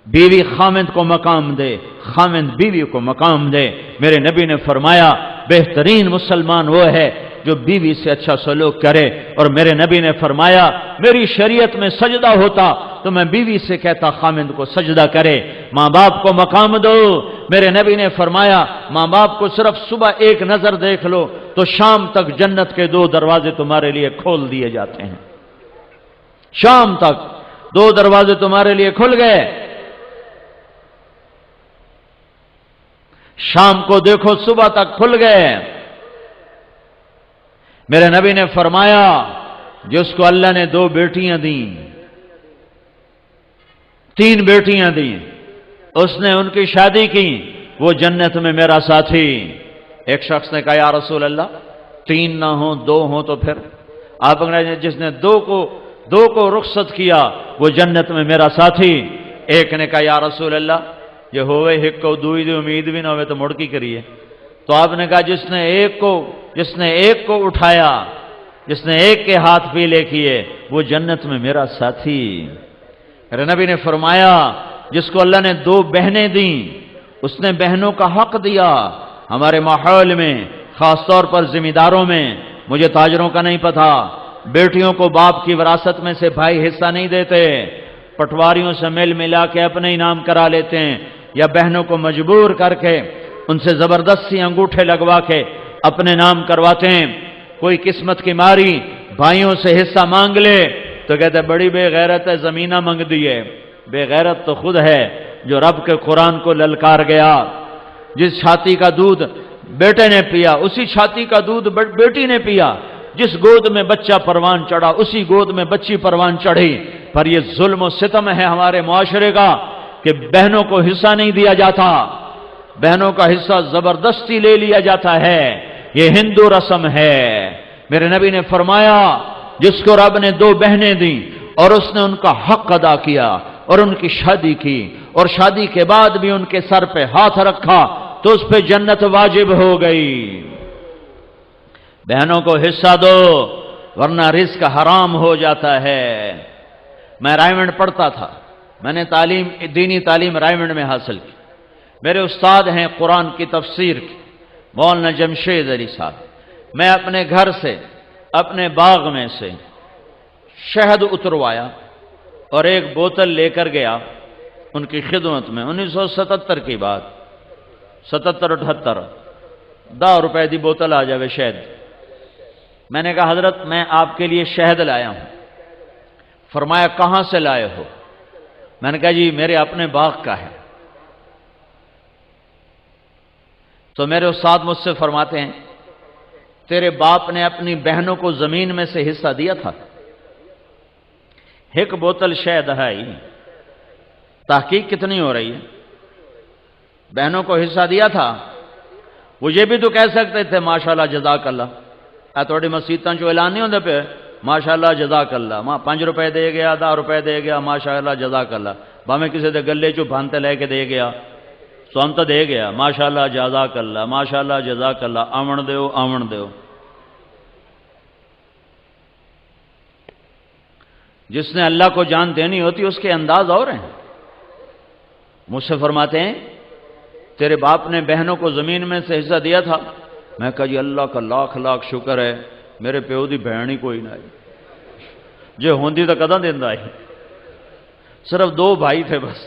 Speaker 1: بیوی خامند کو مقام دے، خامند بیوی کو مقام دے۔ میرے نبی نے فرمایا بہترین مسلمان وہ ہے جو بیوی سے اچھا سلوک کرے، اور میرے نبی نے فرمایا میری شریعت میں سجدہ ہوتا تو میں بیوی سے کہتا خامند کو سجدہ کرے۔ ماں باپ کو مقام دو، میرے نبی نے فرمایا ماں باپ کو صرف صبح ایک نظر دیکھ لو تو شام تک جنت کے 2 دروازے تمہارے لیے کھول دیے جاتے ہیں، شام تک 2 دروازے تمہارے لیے کھل گئے۔ شام کو دیکھو صبح تک کھل گئے۔ میرے نبی نے فرمایا جس کو اللہ نے 2 بیٹیاں دیں، 3 بیٹیاں دیں، اس نے ان کی شادی کی، وہ جنت میں میرا ساتھی۔ ایک شخص نے کہا یا رسول اللہ 3 نہ ہوں 2 ہوں تو پھر؟ آپ نے جس نے 2 کو رخصت کیا وہ جنت میں میرا ساتھی۔ ایک نے کہا یا رسول اللہ یہ ہوئے ایک کو دوئی دی امید بھی نہ ہوئے تو مڑ کی کریے؟ تو آپ نے کہا جس نے ایک کو اٹھایا، جس نے ایک کے ہاتھ پیلے کیے وہ جنت میں میرا ساتھی۔ میرے نبی نے فرمایا جس کو اللہ نے 2 بہنیں دیں اس نے بہنوں کا حق دیا۔ ہمارے ماحول میں خاص طور پر ذمہ داروں میں، مجھے تاجروں کا نہیں پتہ، بیٹیوں کو باپ کی وراثت میں سے بھائی حصہ نہیں دیتے، پٹواریوں سے مل ملا کے اپنے ہی نام کرا لیتے ہیں، یا بہنوں کو مجبور کر کے ان سے زبردستی انگوٹھے لگوا کے اپنے نام کرواتے ہیں۔ کوئی قسمت کی ماری بھائیوں سے حصہ مانگ لے تو کہتے بڑی بے غیرت ہے، زمینہ مانگ دی ہے۔ بے غیرت تو خود ہے جو رب کے قرآن کو للکار گیا۔ جس چھاتی کا دودھ بیٹے نے پیا اسی چھاتی کا دودھ بیٹی نے پیا، جس گود میں بچہ پروان چڑھا اسی گود میں بچی پروان چڑھی۔ پر یہ ظلم و ستم ہے ہمارے معاشرے کا کہ بہنوں کو حصہ نہیں دیا جاتا، بہنوں کا حصہ زبردستی لے لیا جاتا ہے، یہ ہندو رسم ہے۔ میرے نبی نے فرمایا جس کو رب نے 2 بہنیں دیں اور اس نے ان کا حق ادا کیا اور ان کی شادی کی اور شادی کے بعد بھی ان کے سر پہ ہاتھ رکھا تو اس پہ جنت واجب ہو گئی۔ بہنوں کو حصہ دو ورنہ رزق حرام ہو جاتا ہے۔ میں رائمنڈ پڑھتا تھا، میں نے دینی تعلیم رائمنڈ میں حاصل کی۔ میرے استاد ہیں قرآن کی تفسیر کی مولانا جمشید علی صاحب۔ میں اپنے گھر سے اپنے باغ میں سے شہد اتروایا اور ایک بوتل لے کر گیا ان کی خدمت میں۔ 1977 کی بات، 77-78، 10 روپے دی بوتل آ جاوے شہد۔ میں نے کہا حضرت میں آپ کے لیے شہد لایا ہوں۔ فرمایا کہاں سے لائے ہو؟ میں نے کہا جی میرے اپنے باغ کا ہے۔ تو میرے استاد مجھ سے فرماتے ہیں تیرے باپ نے اپنی بہنوں کو زمین میں سے حصہ دیا تھا؟ ایک بوتل شہد ہے، تحقیق کتنی ہو رہی ہے؟ بہنوں کو حصہ دیا تھا؟ وہ یہ بھی تو کہہ سکتے تھے ماشاءاللہ جزاک اللہ، تھوڑی مسیطاں جو اعلان نہیں ہوندے پہ ماشاءاللہ جزاک اللہ، ماں 5 روپے دے گیا، 10 روپے دے گیا، ماشاءاللہ جزاک اللہ، باہیں کسی دے گلے چو بھانتے لے کے دے گیا، سون تو دے گیا، ماشاءاللہ جزاک اللہ، ماشاءاللہ جزاک اللہ، آمن دیو آمن دیو۔ جس نے اللہ کو جان دینی ہوتی اس کے انداز اور ہیں۔ مجھ سے فرماتے ہیں تیرے باپ نے بہنوں کو زمین میں سے حصہ دیا تھا؟ میں کہا جی اللہ کا لاکھ لاکھ شکر ہے، میرے پیو دی بہن ہی کوئی نہ آئی، جو ہوندی تو کداں دیندا ہے، صرف 2 بھائی تھے بس،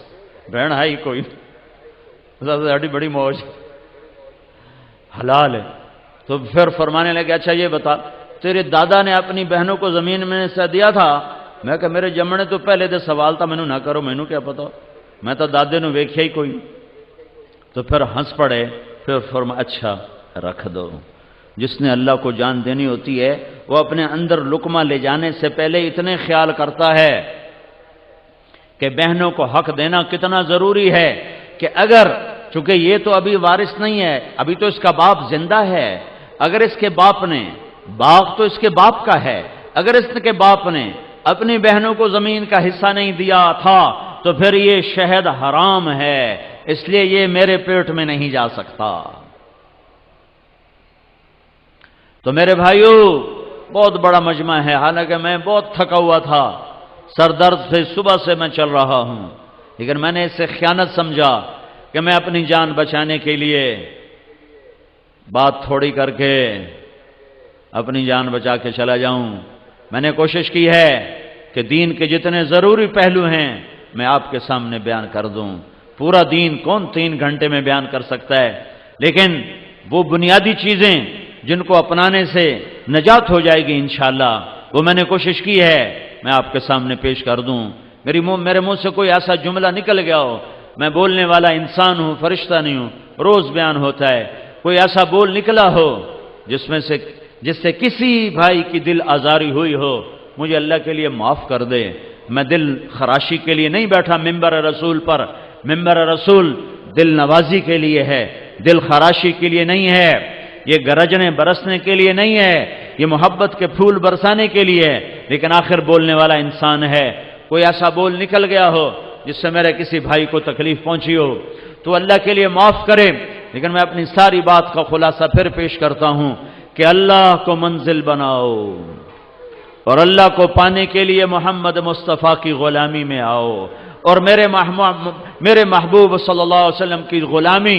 Speaker 1: بہن ہے ہی کوئی نہیں، بڑی موج حلال ہے۔ تو پھر فرمانے لگے اچھا یہ بتا تیرے دادا نے اپنی بہنوں کو زمین میں حصہ دیا تھا؟ میں کہا میرے جمنے تو پہلے دے سوال تھا، مینوں نہ کرو، مینوں کیا پتا، میں تو دادے نو ویکھیا ہی کوئی نہیں۔ تو پھر ہنس پڑے، پھر فرمایا اچھا رکھ دو۔ جس نے اللہ کو جان دینی ہوتی ہے وہ اپنے اندر لقمہ لے جانے سے پہلے اتنے خیال کرتا ہے کہ بہنوں کو حق دینا کتنا ضروری ہے، کہ اگر چونکہ یہ تو ابھی وارث نہیں ہے، ابھی تو اس کا باپ زندہ ہے، اگر اس کے باپ نے، باغ تو اس کے باپ کا ہے، اگر اس کے باپ نے اپنی بہنوں کو زمین کا حصہ نہیں دیا تھا تو پھر یہ شہد حرام ہے، اس لیے یہ میرے پیٹ میں نہیں جا سکتا۔ تو میرے بھائیو بہت بڑا مجمع ہے، حالانکہ میں بہت تھکا ہوا تھا، سر درد سے صبح سے میں چل رہا ہوں، لیکن میں نے اس سے خیانت سمجھا کہ میں اپنی جان بچانے کے لیے بات تھوڑی کر کے اپنی جان بچا کے چلا جاؤں۔ میں نے کوشش کی ہے کہ دین کے جتنے ضروری پہلو ہیں میں آپ کے سامنے بیان کر دوں۔ پورا دین کون 3 گھنٹے میں بیان کر سکتا ہے، لیکن وہ بنیادی چیزیں جن کو اپنانے سے نجات ہو جائے گی انشاءاللہ، وہ میں نے کوشش کی ہے میں آپ کے سامنے پیش کر دوں۔ میرے منہ سے کوئی ایسا جملہ نکل گیا ہو، میں بولنے والا انسان ہوں، فرشتہ نہیں ہوں، روز بیان ہوتا ہے، کوئی ایسا بول نکلا ہو جس سے کسی بھائی کی دل آزاری ہوئی ہو، مجھے اللہ کے لیے معاف کر دے۔ میں دل خراشی کے لیے نہیں بیٹھا ممبر رسول پر، ممبر رسول دل نوازی کے لیے ہے، دل خراشی کے لیے نہیں ہے، یہ گرجنے برسنے کے لیے نہیں ہے، یہ محبت کے پھول برسانے کے لیے ہے، لیکن آخر بولنے والا انسان ہے۔ کوئی ایسا بول نکل گیا ہو جس سے میرے کسی بھائی کو تکلیف پہنچی ہو تو اللہ کے لیے معاف کرے، لیکن میں اپنی ساری بات کا خلاصہ پھر پیش کرتا ہوں کہ اللہ کو منزل بناؤ اور اللہ کو پانے کے لیے محمد مصطفیٰ کی غلامی میں آؤ، اور میرے محبوب صلی اللہ علیہ وسلم کی غلامی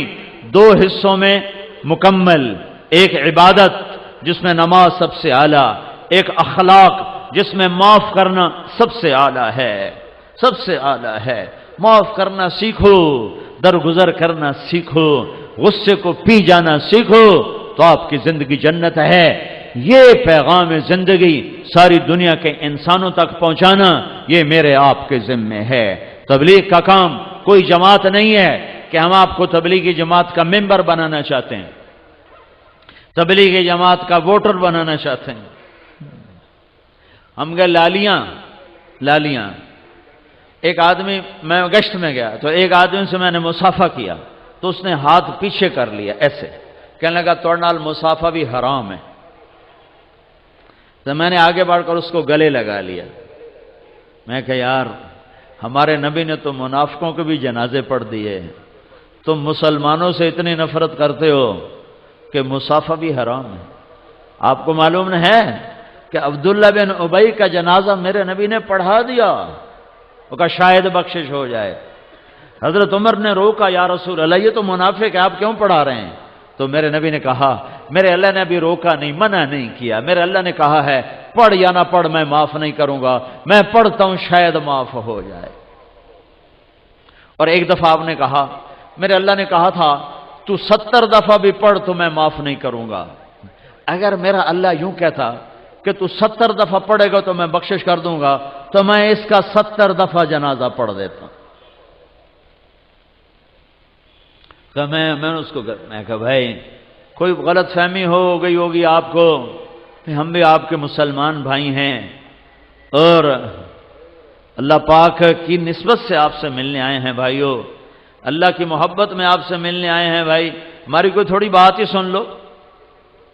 Speaker 1: 2 حصوں میں مکمل، ایک عبادت جس میں نماز سب سے اعلیٰ، ایک اخلاق جس میں معاف کرنا سب سے اعلیٰ ہے، سب سے اعلیٰ ہے۔ معاف کرنا سیکھو، درگزر کرنا سیکھو، غصے کو پی جانا سیکھو تو آپ کی زندگی جنت ہے۔ یہ پیغام زندگی ساری دنیا کے انسانوں تک پہنچانا یہ میرے آپ کے ذمے ہے۔ تبلیغ کا کام کوئی جماعت نہیں ہے کہ ہم آپ کو تبلیغی جماعت کا ممبر بنانا چاہتے ہیں، تبلیغی جماعت کا ووٹر بنانا چاہتے ہیں۔ ہم گئے لالیاں، ایک آدمی، میں گشت میں گیا تو ایک آدمی سے میں نے مصافحہ کیا تو اس نے ہاتھ پیچھے کر لیا ایسے، کہنے لگا توڑ نال مصافحہ بھی حرام ہے۔ تو میں نے آگے بڑھ کر اس کو گلے لگا لیا۔ میں کہا یار ہمارے نبی نے تو منافقوں کے بھی جنازے پڑھ دیے، تم مسلمانوں سے اتنی نفرت کرتے ہو کہ مصافحہ بھی حرام ہے۔ آپ کو معلوم ہے کہ عبداللہ بن ابی کا جنازہ میرے نبی نے پڑھا دیا، وہ کہا شاید بخشش ہو جائے۔ حضرت عمر نے روکا، یا رسول اللہ یہ تو منافق ہے، آپ کیوں پڑھا رہے ہیں؟ تو میرے نبی نے کہا میرے اللہ نے ابھی روکا نہیں، منع نہیں کیا، میرے اللہ نے کہا ہے پڑھ یا نہ پڑھ میں معاف نہیں کروں گا، میں پڑھتا ہوں شاید معاف ہو جائے۔ اور ایک دفعہ آپ نے کہا میرے اللہ نے کہا تھا تو 70 دفعہ بھی پڑھ تو میں معاف نہیں کروں گا۔ اگر میرا اللہ یوں کہتا کہ تو 70 دفعہ پڑھے گا تو میں بخشش کر دوں گا تو میں اس کا 70 دفعہ جنازہ پڑھ دیتا۔ کہ میں اس کو میں کہا بھائی کوئی غلط فہمی ہو گئی ہوگی آپ کو، ہم بھی آپ کے مسلمان بھائی ہیں اور اللہ پاک کی نسبت سے آپ سے ملنے آئے ہیں بھائیو، اللہ کی محبت میں آپ سے ملنے آئے ہیں بھائی، ہماری کوئی تھوڑی بات ہی سن لو۔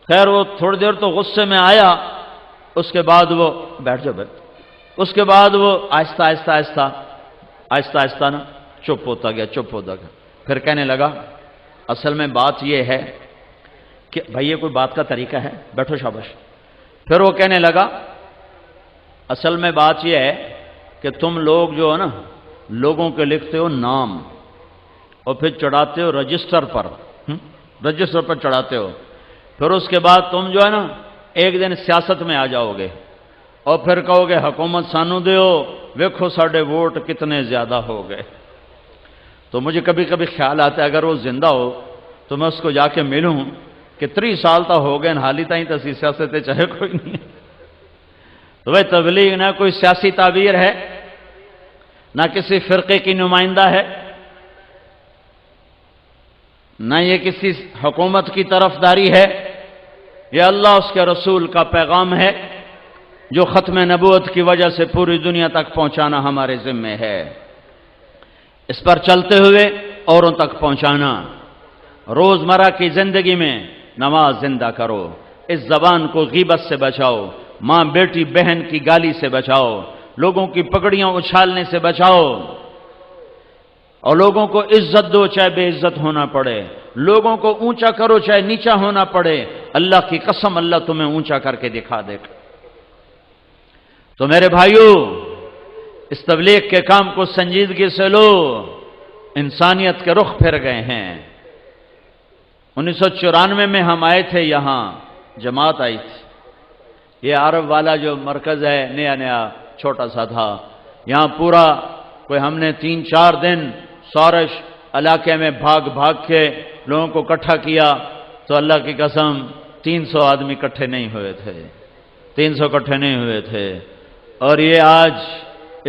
Speaker 1: خیر وہ تھوڑی دیر تو غصے میں آیا، اس کے بعد وہ بیٹھ جاؤ اس کے بعد وہ آہستہ آہستہ آہستہ آہستہ آہستہ نا چپ ہوتا گیا، چپ ہوتا گیا. پھر کہنے لگا اصل میں بات یہ ہے کہ بھائی یہ کوئی بات کا طریقہ ہے، بیٹھو شاباش. پھر وہ کہنے لگا اصل میں بات یہ ہے کہ تم لوگ جو ہے نا لوگوں کے لکھتے ہو نام اور پھر چڑھاتے ہو رجسٹر پر، رجسٹر پر چڑھاتے ہو. پھر اس کے بعد تم جو ہے نا ایک دن سیاست میں آ جاؤ گے اور پھر کہو گے حکومت سانو دیو، ویکھو ساڈے ووٹ کتنے زیادہ ہو گئے. تو مجھے کبھی کبھی خیال آتا ہے اگر وہ زندہ ہو تو میں اس کو جا کے ملوں کہ 30 سال تا ہو گئے حالی تائیں تسی سیاست چاہے کوئی نہیں. تو بھائی تبلیغ نہ کوئی سیاسی تعبیر ہے، نہ کسی فرقے کی نمائندہ ہے، نہ یہ کسی حکومت کی طرفداری ہے. یہ اللہ اس کے رسول کا پیغام ہے جو ختم نبوت کی وجہ سے پوری دنیا تک پہنچانا ہمارے ذمے ہے. اس پر چلتے ہوئے اوروں تک پہنچانا. روزمرہ کی زندگی میں نماز زندہ کرو، اس زبان کو غیبت سے بچاؤ، ماں بیٹی بہن کی گالی سے بچاؤ، لوگوں کی پگڑیاں اچھالنے سے بچاؤ، اور لوگوں کو عزت دو چاہے بے عزت ہونا پڑے، لوگوں کو اونچا کرو چاہے نیچا ہونا پڑے. اللہ کی قسم اللہ تمہیں اونچا کر کے دکھا دے. تو میرے بھائیوں اس تبلیغ کے کام کو سنجیدگی سے لو. انسانیت کے رخ پھر گئے ہیں. 1994 میں ہم آئے تھے، یہاں جماعت آئی تھی. یہ عرب والا جو مرکز ہے نیا نیا چھوٹا سا تھا، یہاں پورا کوئی ہم نے 3-4 دن سورش علاقے میں بھاگ بھاگ کے لوگوں کو اکٹھا کیا تو اللہ کی قسم 300 آدمی اکٹھے نہیں ہوئے تھے، 300 اکٹھے نہیں ہوئے تھے. اور یہ آج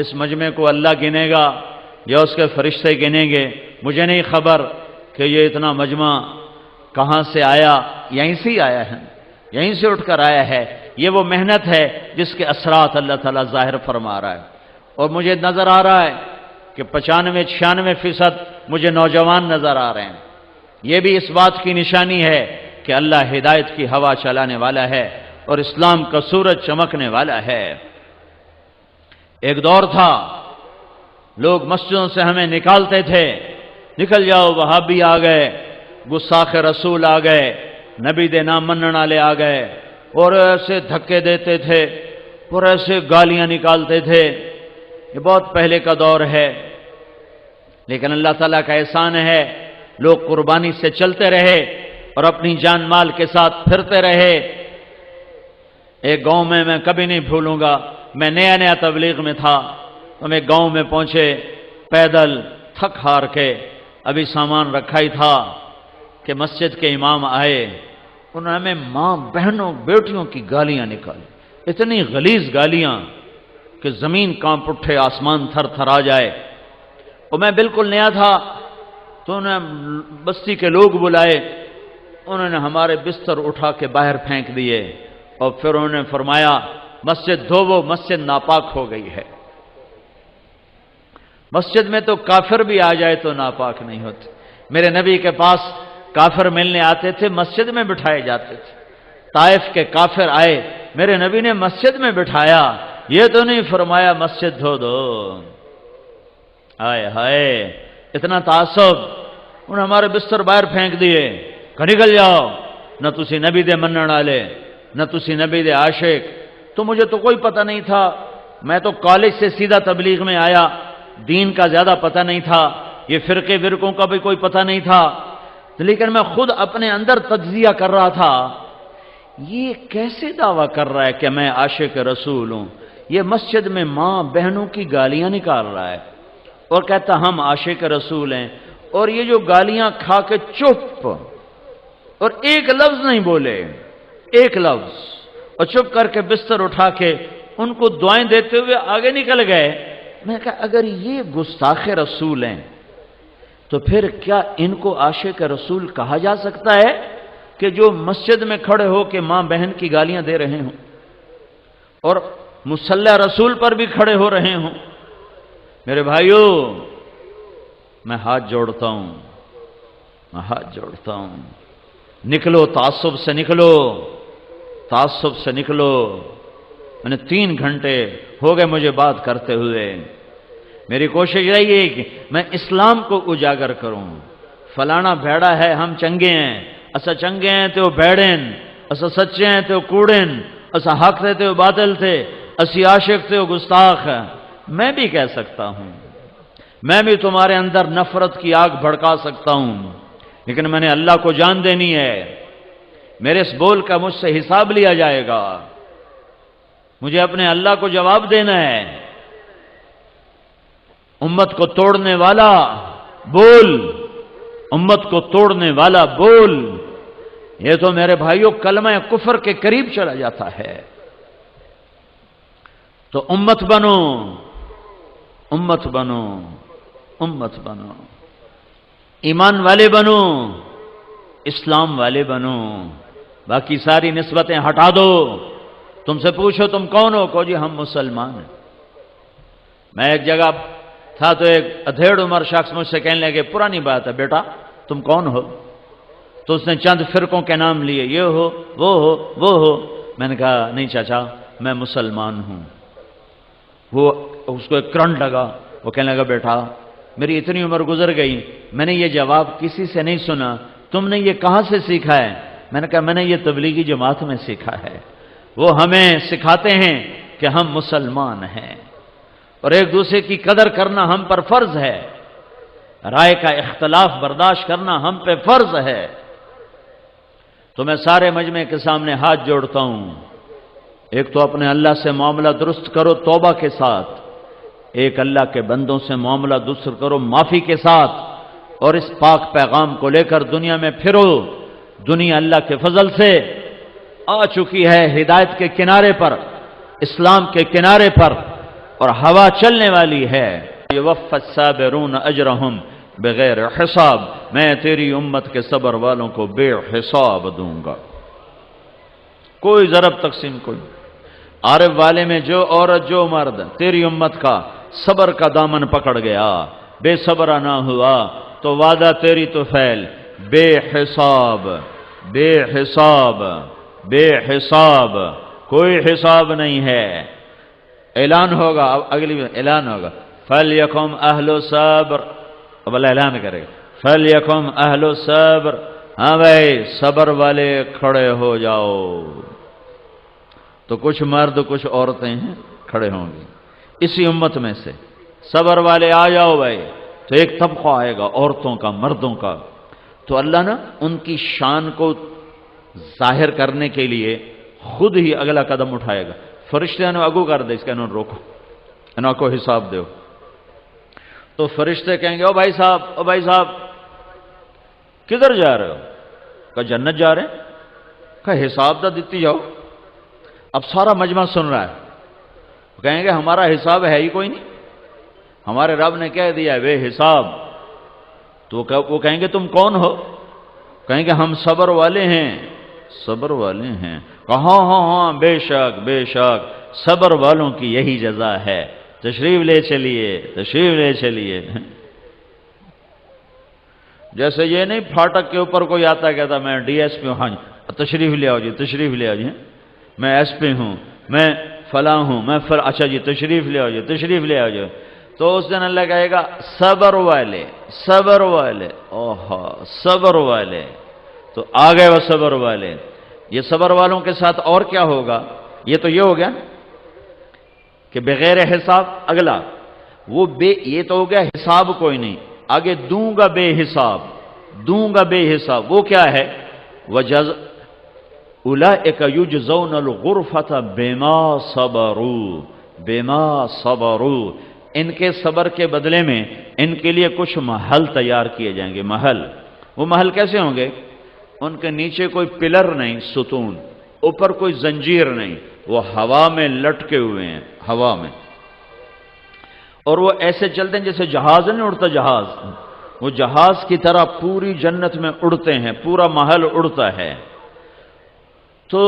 Speaker 1: اس مجمع کو اللہ گنے گا یا اس کے فرشتے گنیں گے. مجھے نہیں خبر کہ یہ اتنا مجمع کہاں سے آیا، یہیں سے ہی آیا ہے، یہیں سے اٹھ کر آیا ہے. یہ وہ محنت ہے جس کے اثرات اللہ تعالیٰ ظاہر فرما رہا ہے. اور مجھے نظر آ رہا ہے کہ 95-96% مجھے نوجوان نظر آ رہے ہیں. یہ بھی اس بات کی نشانی ہے کہ اللہ ہدایت کی ہوا چلانے والا ہے اور اسلام کا سورج چمکنے والا ہے. ایک دور تھا لوگ مسجدوں سے ہمیں نکالتے تھے، نکل جاؤ وہابی آ گئے، گستاخ رسول آ گئے، نبی دے نام منن والے آ گئے، اور ایسے دھکے دیتے تھے اور ایسے گالیاں نکالتے تھے. یہ بہت پہلے کا دور ہے، لیکن اللہ تعالیٰ کا احسان ہے لوگ قربانی سے چلتے رہے اور اپنی جان مال کے ساتھ پھرتے رہے. ایک گاؤں میں کبھی نہیں بھولوں گا، میں نیا نیا تبلیغ میں تھا، ہم ایک گاؤں میں پہنچے پیدل تھک ہار کے، ابھی سامان رکھا ہی تھا کہ مسجد کے امام آئے. انہوں نے ہمیں ماں بہنوں بیٹیوں کی گالیاں نکالی، اتنی غلیظ گالیاں کہ زمین کانپ اٹھے، آسمان تھر تھر آ جائے. اور میں بالکل نیا تھا تو انہوں نے بستی کے لوگ بلائے، انہوں نے ہمارے بستر اٹھا کے باہر پھینک دیے اور پھر انہوں نے فرمایا مسجد دھوو، مسجد ناپاک ہو گئی ہے. مسجد میں تو کافر بھی آ جائے تو ناپاک نہیں ہوتے. میرے نبی کے پاس کافر ملنے آتے تھے، مسجد میں بٹھائے جاتے تھے. طائف کے کافر آئے، میرے نبی نے مسجد میں بٹھایا، یہ تو نہیں فرمایا مسجد دھو دو. ہائے ہائے اتنا تعصب. انہوں نے ہمارے بستر باہر پھینک دیے کہ نکل جاؤ، نہ تسی نبی دے منن والے، نہ تسی نبی دے عاشق. تو مجھے تو کوئی پتہ نہیں تھا، میں تو کالج سے سیدھا تبلیغ میں آیا، دین کا زیادہ پتہ نہیں تھا، یہ فرقے ورقوں کا بھی کوئی پتہ نہیں تھا. لیکن میں خود اپنے اندر تجزیہ کر رہا تھا، یہ کیسے دعویٰ کر رہا ہے کہ میں عاشق رسول ہوں؟ یہ مسجد میں ماں بہنوں کی گالیاں نکال رہا ہے اور کہتا ہم عاشق رسول ہیں. اور یہ جو گالیاں کھا کے چپ اور ایک لفظ نہیں بولے، ایک لفظ، اور چپ کر کے بستر اٹھا کے ان کو دعائیں دیتے ہوئے آگے نکل گئے. میں کہا اگر یہ گستاخ رسول ہیں تو پھر کیا ان کو عاشق رسول کہا جا سکتا ہے کہ جو مسجد میں کھڑے ہو کے ماں بہن کی گالیاں دے رہے ہوں اور مصلی رسول پر بھی کھڑے ہو رہے ہوں؟ میرے بھائیوں میں ہاتھ جوڑتا ہوں، میں ہاتھ جوڑتا ہوں، نکلو تعصب سے، نکلو تعصب سے، نکلو. میں نے 3 گھنٹے ہو گئے مجھے بات کرتے ہوئے. میری کوشش رہی ہے کہ میں اسلام کو اجاگر کروں. فلانا بھیڑا ہے، ہم چنگے ہیں، اسا چنگے ہیں تو بھیڑیں، اسا سچے ہیں تو کوڑیں، اسا حق تھے تو باطل تھے، اسی عاشق تھے تو گستاخ. میں بھی کہہ سکتا ہوں، میں بھی تمہارے اندر نفرت کی آگ بھڑکا سکتا ہوں، لیکن میں نے اللہ کو جان دینی ہے. میرے اس بول کا مجھ سے حساب لیا جائے گا. مجھے اپنے اللہ کو جواب دینا ہے. امت کو توڑنے والا بول، امت کو توڑنے والا بول. یہ تو میرے بھائیوں کلمہ کفر کے قریب چلا جاتا ہے. تو امت بنو، امت بنو، امت بنو، ایمان والے بنو، اسلام والے بنو. باقی ساری نسبتیں ہٹا دو. تم سے پوچھو تم کون ہو، کہو جی ہم مسلمان ہیں. میں ایک جگہ تھا تو ایک ادھیڑ عمر شخص مجھ سے کہنے لگے پرانی بات ہے بیٹا تم کون ہو؟ تو اس نے چند فرقوں کے نام لیے، یہ ہو وہ ہو وہ ہو. میں نے کہا نہیں چاچا میں مسلمان ہوں. وہ اس کو ایک کرنٹ لگا. وہ کہنے لگا بیٹا میری اتنی عمر گزر گئی میں نے یہ جواب کسی سے نہیں سنا، تم نے یہ کہاں سے سیکھا ہے؟ میں نے کہا میں نے یہ تبلیغی جماعت میں سیکھا ہے. وہ ہمیں سکھاتے ہیں کہ ہم مسلمان ہیں اور ایک دوسرے کی قدر کرنا ہم پر فرض ہے. رائے کا اختلاف برداشت کرنا ہم پہ فرض ہے. تو میں سارے مجمع کے سامنے ہاتھ جوڑتا ہوں. ایک تو اپنے اللہ سے معاملہ درست کرو توبہ کے ساتھ، ایک اللہ کے بندوں سے معاملہ درست کرو معافی کے ساتھ، اور اس پاک پیغام کو لے کر دنیا میں پھرو. دنیا اللہ کے فضل سے آ چکی ہے ہدایت کے کنارے پر، اسلام کے کنارے پر، اور ہوا چلنے والی ہے. یوفی الصابرون اجرہم بغیر حساب. میں تیری امت کے صبر والوں کو بے حساب دوں گا. کوئی ضرب تقسیم کوئی. عارف والے میں جو عورت جو مرد تیری امت کا صبر کا دامن پکڑ گیا، بے صبرا نہ ہوا تو وعدہ تیری تو فیل. بے حساب، بے حساب، بے حساب، کوئی حساب نہیں ہے. اعلان ہوگا، اب اگلی اعلان ہوگا فَلْيَكُمْ أَهْلُ صَبْرٍ. اب اللہ اعلان کرے گا فَلْيَكُمْ أَهْلُ صَبْرٍ. ہاں بھائی صبر والے کھڑے ہو جاؤ. تو کچھ مرد کچھ عورتیں ہیں کھڑے ہوں گی اسی امت میں سے. صبر والے آ جاؤ بھائی. تو ایک طبقہ آئے گا عورتوں کا مردوں کا. تو اللہ نا ان کی شان کو ظاہر کرنے کے لیے خود ہی اگلا قدم اٹھائے گا. فرشتے نے اگو کر دے اس کا انہوں روکو، انہوں کو حساب دو. تو فرشتے کہیں گے او بھائی صاحب، او بھائی صاحب کدھر جا رہے ہو؟ کہا جنت جا رہے ہیں. کہا حساب تو دیتی جاؤ. اب سارا مجمع سن رہا ہے. کہیں گے ہمارا حساب ہے ہی کوئی نہیں، ہمارے رب نے کہہ دیا ہے بے حساب. تو وہ کہیں گے تم کون ہو؟ کہیں گے ہم صبر والے ہیں. صبر والے ہیں. کہا ہاں ہاں بے شک بے شک صبر والوں کی یہی جزا ہے. تشریف لے چلیے، تشریف لے چلیے. جیسے یہ نہیں پھاٹک کے اوپر کوئی آتا کہتا میں ڈی ایس پی ہوں، ہاں تشریف لے آؤ جی، تشریف لے آؤ جی، میں ایس پی ہوں، میں فلاں ہوں، میں اچھا جی تشریف لے آؤ جی، تشریف لے آؤ جی. تو اس دن اللہ کہے گا صبر والے، صبر والے، اوہا صبر والے. تو آ گئے وہ صبر والے. یہ صبر والوں کے ساتھ اور کیا ہوگا؟ یہ تو یہ ہو گیا کہ بغیر حساب. اگلا وہ یہ تو ہو گیا حساب کوئی نہیں. آگے دوں گا بے حساب، دوں گا بے حساب. وہ کیا ہے؟ اولئک یجزون الغرفۃ بما صبروا، بما صبروا. ان کے صبر کے بدلے میں ان کے لیے کچھ محل تیار کیے جائیں گے. محل. وہ محل کیسے ہوں گے؟ ان کے نیچے کوئی پلر نہیں، ستون، اوپر کوئی زنجیر نہیں، وہ ہوا میں لٹکے ہوئے ہیں، ہوا میں. اور وہ ایسے چلتے ہیں جیسے جہاز نہیں اڑتا جہاز، وہ جہاز کی طرح پوری جنت میں اڑتے ہیں، پورا محل اڑتا ہے. تو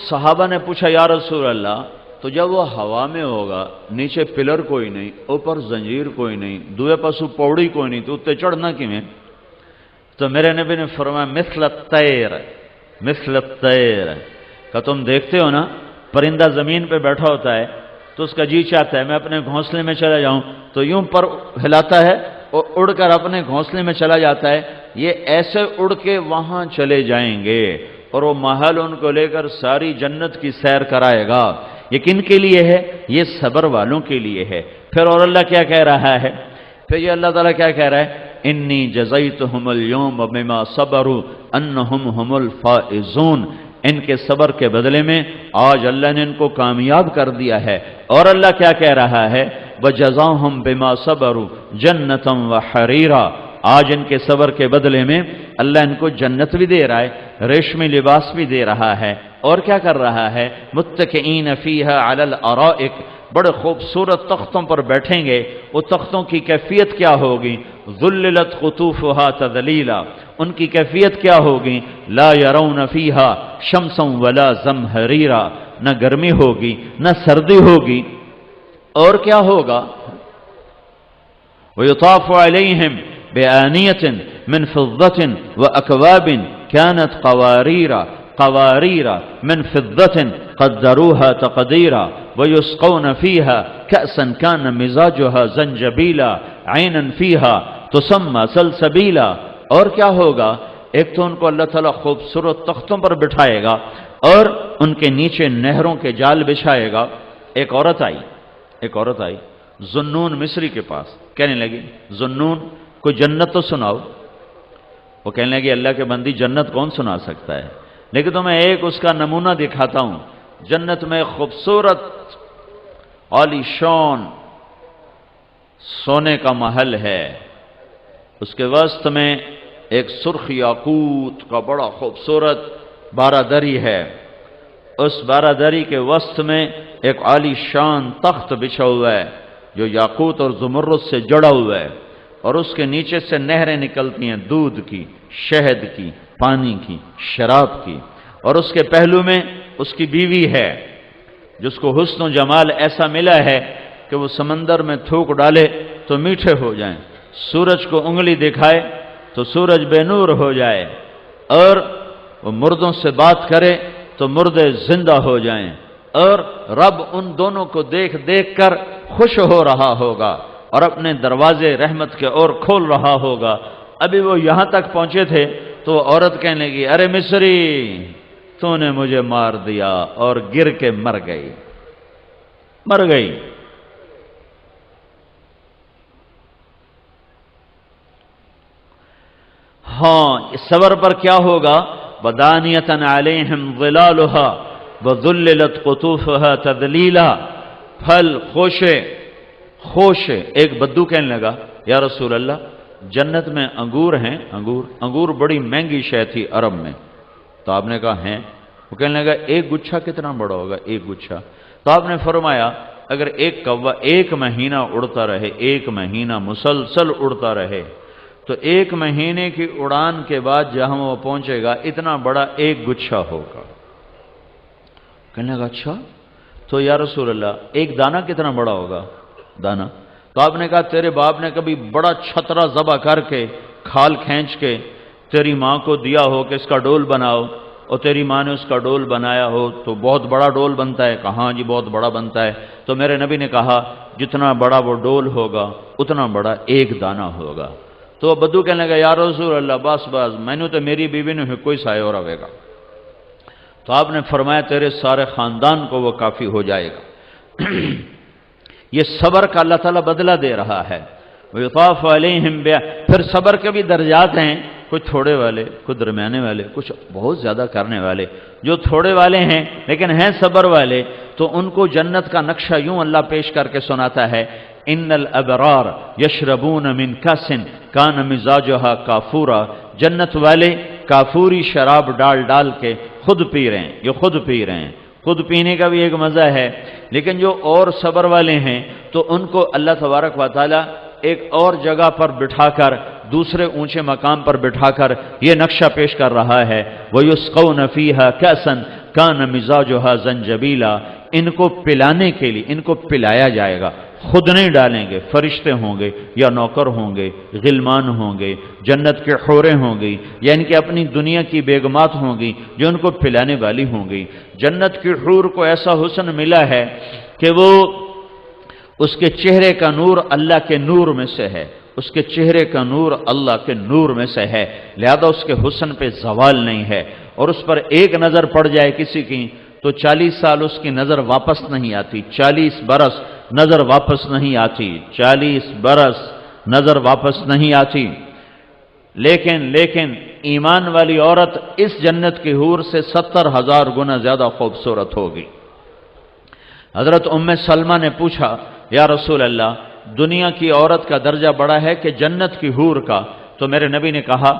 Speaker 1: صحابہ نے پوچھا یا رسول اللہ تو جب وہ ہوا میں ہوگا، نیچے پلر کوئی نہیں، اوپر زنجیر کوئی نہیں، دوے پاسو پوڑی کوئی نہیں، تو اتنے چڑھنا کیویں؟ تو میرے نبی نے فرمایا مثل الطیر، مثل الطیر. کہ تم دیکھتے ہو نا پرندہ زمین پہ بیٹھا ہوتا ہے تو اس کا جی چاہتا ہے میں اپنے گھونسلے میں چلا جاؤں، تو یوں پر ہلاتا ہے اور اڑ کر اپنے گھونسلے میں چلا جاتا ہے۔ یہ ایسے اڑ کے وہاں چلے جائیں گے اور وہ محل ان کو لے کر ساری جنت کی سیر کرائے گا۔ یہ کن کے لیے ہے؟ یہ صبر والوں کے لیے ہے۔ پھر اور اللہ کیا کہہ رہا ہے؟ پھر یہ اللہ تعالیٰ کیا کہہ رہا ہے؟ انی جزیتہم اليوم بما صبروا انہم هم الفائزون۔ ان کے صبر کے بدلے میں آج اللہ نے ان کو کامیاب کر دیا ہے۔ اور اللہ کیا کہہ رہا ہے؟ وجزاہم بما صبروا جنتا وحریرا۔ آج ان کے صبر کے بدلے میں اللہ ان کو جنت بھی دے رہا ہے، ریشمی لباس بھی دے رہا ہے، اور کیا کر رہا ہے؟ متکئین فیہا علی الارائک، بڑے خوبصورت تختوں پر بیٹھیں گے۔ وہ تختوں کی کیفیت کیا ہوگی؟ ذللت قطوفہا تذلیلا، ان کی کیفیت کیا ہوگی؟ لا یرون فیہا شمسا ولا زمہریرا، نہ گرمی ہوگی نہ سردی ہوگی۔ اور کیا ہوگا؟ ویطاف علیہم بآنیۃ من فضة وأكواب كانت قوارير من فضة قدروها تقديرا ويسقون فيها كأسا كان مزاجها زنجبيلا عينا فيها تسمى سلسبيلا۔ اور کیا ہوگا؟ ایک تو ان کو اللہ تعالیٰ خوبصورت تختوں پر بٹھائے گا اور ان کے نیچے نہروں کے جال بچھائے گا۔ ایک عورت آئی ذنون مصری کے پاس، کہنے لگی ذنون کوئی جنت تو سناؤ۔ وہ کہنے لگی اللہ کے بندی جنت کون سنا سکتا ہے، لیکن تو میں ایک اس کا نمونہ دکھاتا ہوں۔ جنت میں خوبصورت عالی شان سونے کا محل ہے، اس کے وسط میں ایک سرخ یاقوت کا بڑا خوبصورت بارادری ہے، اس بارادری کے وسط میں ایک عالی شان تخت بچھا ہوا ہے جو یاقوت اور زمرد سے جڑا ہوا ہے، اور اس کے نیچے سے نہریں نکلتی ہیں دودھ کی، شہد کی، پانی کی، شراب کی، اور اس کے پہلو میں اس کی بیوی ہے جس کو حسن و جمال ایسا ملا ہے کہ وہ سمندر میں تھوک ڈالے تو میٹھے ہو جائیں، سورج کو انگلی دکھائے تو سورج بے نور ہو جائے، اور وہ مردوں سے بات کرے تو مردے زندہ ہو جائیں، اور رب ان دونوں کو دیکھ دیکھ کر خوش ہو رہا ہوگا اور اپنے دروازے رحمت کے اور کھول رہا ہوگا۔ ابھی وہ یہاں تک پہنچے تھے تو عورت کہنے لگی ارے مصری تو نے مجھے مار دیا، اور گر کے مر گئی۔ ہاں صبر پر کیا ہوگا؟ وَدَانِيَةً عَلَيْهِمْ ظِلَالُهَا وَذُلِّلَتْ قُطُوفُهَا تَذْلِيلًا۔ پھل خوش ایک بدو کہنے لگا یا رسول اللہ جنت میں انگور ہیں، انگور بڑی مہنگی شے تھی عرب میں، تو آپ نے کہا ہیں؟ وہ کہنے لگا ایک گچھا کتنا بڑا ہوگا؟ ایک گچھا۔ تو آپ نے فرمایا اگر ایک کوا 1 مہینہ اڑتا رہے، 1 مہینہ مسلسل اڑتا رہے، تو 1 مہینے کی اڑان کے بعد جہاں وہ پہنچے گا اتنا بڑا ایک گچھا ہوگا۔ کہنے لگا اچھا تو یا رسول اللہ ایک دانہ کتنا بڑا ہوگا؟ دانہ؟ تو آپ نے کہا تیرے باپ نے کبھی بڑا چھترا ذبح کر کے کھال کھینچ کے تیری ماں کو دیا ہو کہ اس کا ڈول بناؤ، اور تیری ماں نے اس کا ڈول بنایا ہو تو بہت بڑا ڈول بنتا ہے؟ کہاں جی بہت بڑا بنتا ہے۔ تو میرے نبی نے کہا جتنا بڑا وہ ڈول ہوگا اتنا بڑا ایک دانہ ہوگا۔ تو بدو کہنے لگا یا رسول اللہ بس میں نے تو میری بیوی نے کوئی سائے اور آئے گا۔ تو آپ نے فرمایا تیرے سارے خاندان کو وہ کافی ہو جائے گا۔ یہ صبر کا اللہ تعالیٰ بدلہ دے رہا ہے۔ وَيُطَافُ عَلَيْهِمْ پھر صبر کے بھی درجات ہیں، کچھ تھوڑے والے، کچھ درمیانے والے، کچھ بہت زیادہ کرنے والے۔ جو تھوڑے والے ہیں لیکن ہیں صبر والے تو ان کو جنت کا نقشہ یوں اللہ پیش کر کے سناتا ہے ان الابرار یشربون من کاس کان مزاجها کافورا۔ جنت والے کافوری شراب ڈال کے خود پی رہے ہیں، یہ خود پی رہے ہیں۔ خود پینے کا بھی ایک مزہ ہے، لیکن جو اور صبر والے ہیں تو ان کو اللہ تبارک و تعالی ایک اور جگہ پر بٹھا کر، دوسرے اونچے مقام پر بٹھا کر یہ نقشہ پیش کر رہا ہے وَيُسْقَوْنَ فِيهَا كَأْسًا كَانَ مِزَاجُهَا زَنْجَبِيلًا۔ ان کو پلانے کے لیے ان کو پلایا جائے گا، خود نہیں ڈالیں گے، فرشتے ہوں گے یا نوکر ہوں گے، غلمان ہوں گے، جنت کے حوریں ہوں گی، یا ان کے اپنی دنیا کی بیگمات ہوں گی جو ان کو پھلانے والی ہوں گی۔ جنت کی حور کو ایسا حسن ملا ہے کہ وہ اس کے چہرے کا نور اللہ کے نور میں سے ہے، اس کے چہرے کا نور اللہ کے نور میں سے ہے، لہذا اس کے حسن پہ زوال نہیں ہے، اور اس پر ایک نظر پڑ جائے کسی کی تو 40 سال اس کی نظر واپس نہیں آتی، 40 برس نظر واپس نہیں آتی، 40 برس نظر واپس نہیں آتی۔ لیکن ایمان والی عورت اس جنت کی حور سے 70,000 گنا زیادہ خوبصورت ہوگی۔ حضرت ام سلمہ نے پوچھا، یا رسول اللہ، دنیا کی عورت کا درجہ بڑا ہے کہ جنت کی حور کا؟ تو میرے نبی نے کہا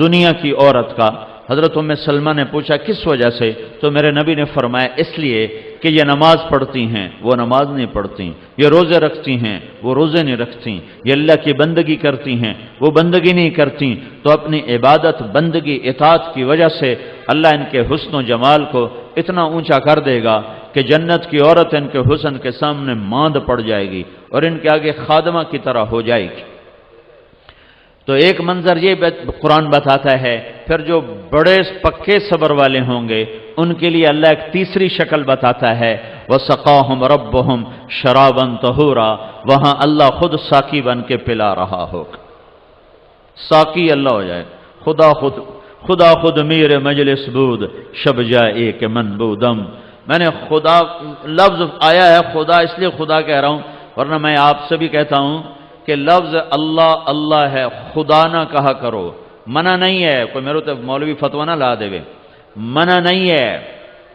Speaker 1: دنیا کی عورت کا۔ حضرت ام سلمہ نے پوچھا کس وجہ سے؟ تو میرے نبی نے فرمایا اس لیے کہ یہ نماز پڑھتی ہیں، وہ نماز نہیں پڑھتی، یہ روزے رکھتی ہیں، وہ روزے نہیں رکھتی، یہ اللہ کی بندگی کرتی ہیں، وہ بندگی نہیں کرتی، تو اپنی عبادت، بندگی، اطاعت کی وجہ سے اللہ ان کے حسن و جمال کو اتنا اونچا کر دے گا کہ جنت کی عورت ان کے حسن کے سامنے ماند پڑ جائے گی اور ان کے آگے خادمہ کی طرح ہو جائے گی۔ تو ایک منظر یہ قرآن بتاتا ہے۔ پھر جو بڑے پکے صبر والے ہوں گے ان کے لیے اللہ ایک تیسری شکل بتاتا ہے، وَسَقَاهُمْ رَبُّهُمْ شَرَابًا طَهُورًا، وہاں اللہ خود ساقی بن کے پلا رہا ہوگا، ساقی اللہ ہو جائے، خدا خود میرے مجلس بود، شب جائے کہ من بودم۔ میں نے خدا لفظ آیا ہے، خدا اس لیے خدا کہہ رہا ہوں، ورنہ میں آپ سے بھی کہتا ہوں کہ لفظ اللہ اللہ ہے، خدا نہ کہا کرو، منع نہیں ہے، کوئی میرے تو مولوی فتویٰ نہ لا دے، منع نہیں ہے،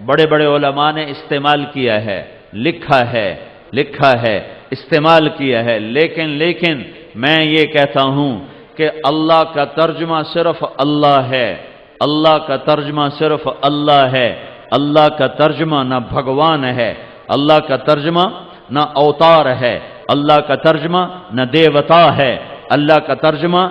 Speaker 1: بڑے بڑے علماء نے استعمال کیا ہے، لکھا ہے، استعمال کیا ہے، لیکن میں یہ کہتا ہوں کہ اللہ کا ترجمہ صرف اللہ ہے، اللہ کا ترجمہ صرف اللہ ہے، اللہ کا ترجمہ نہ بھگوان ہے، اللہ کا ترجمہ نہ اوتار ہے، اللہ کا ترجمہ نہ دیوتا ہے، اللہ کا ترجمہ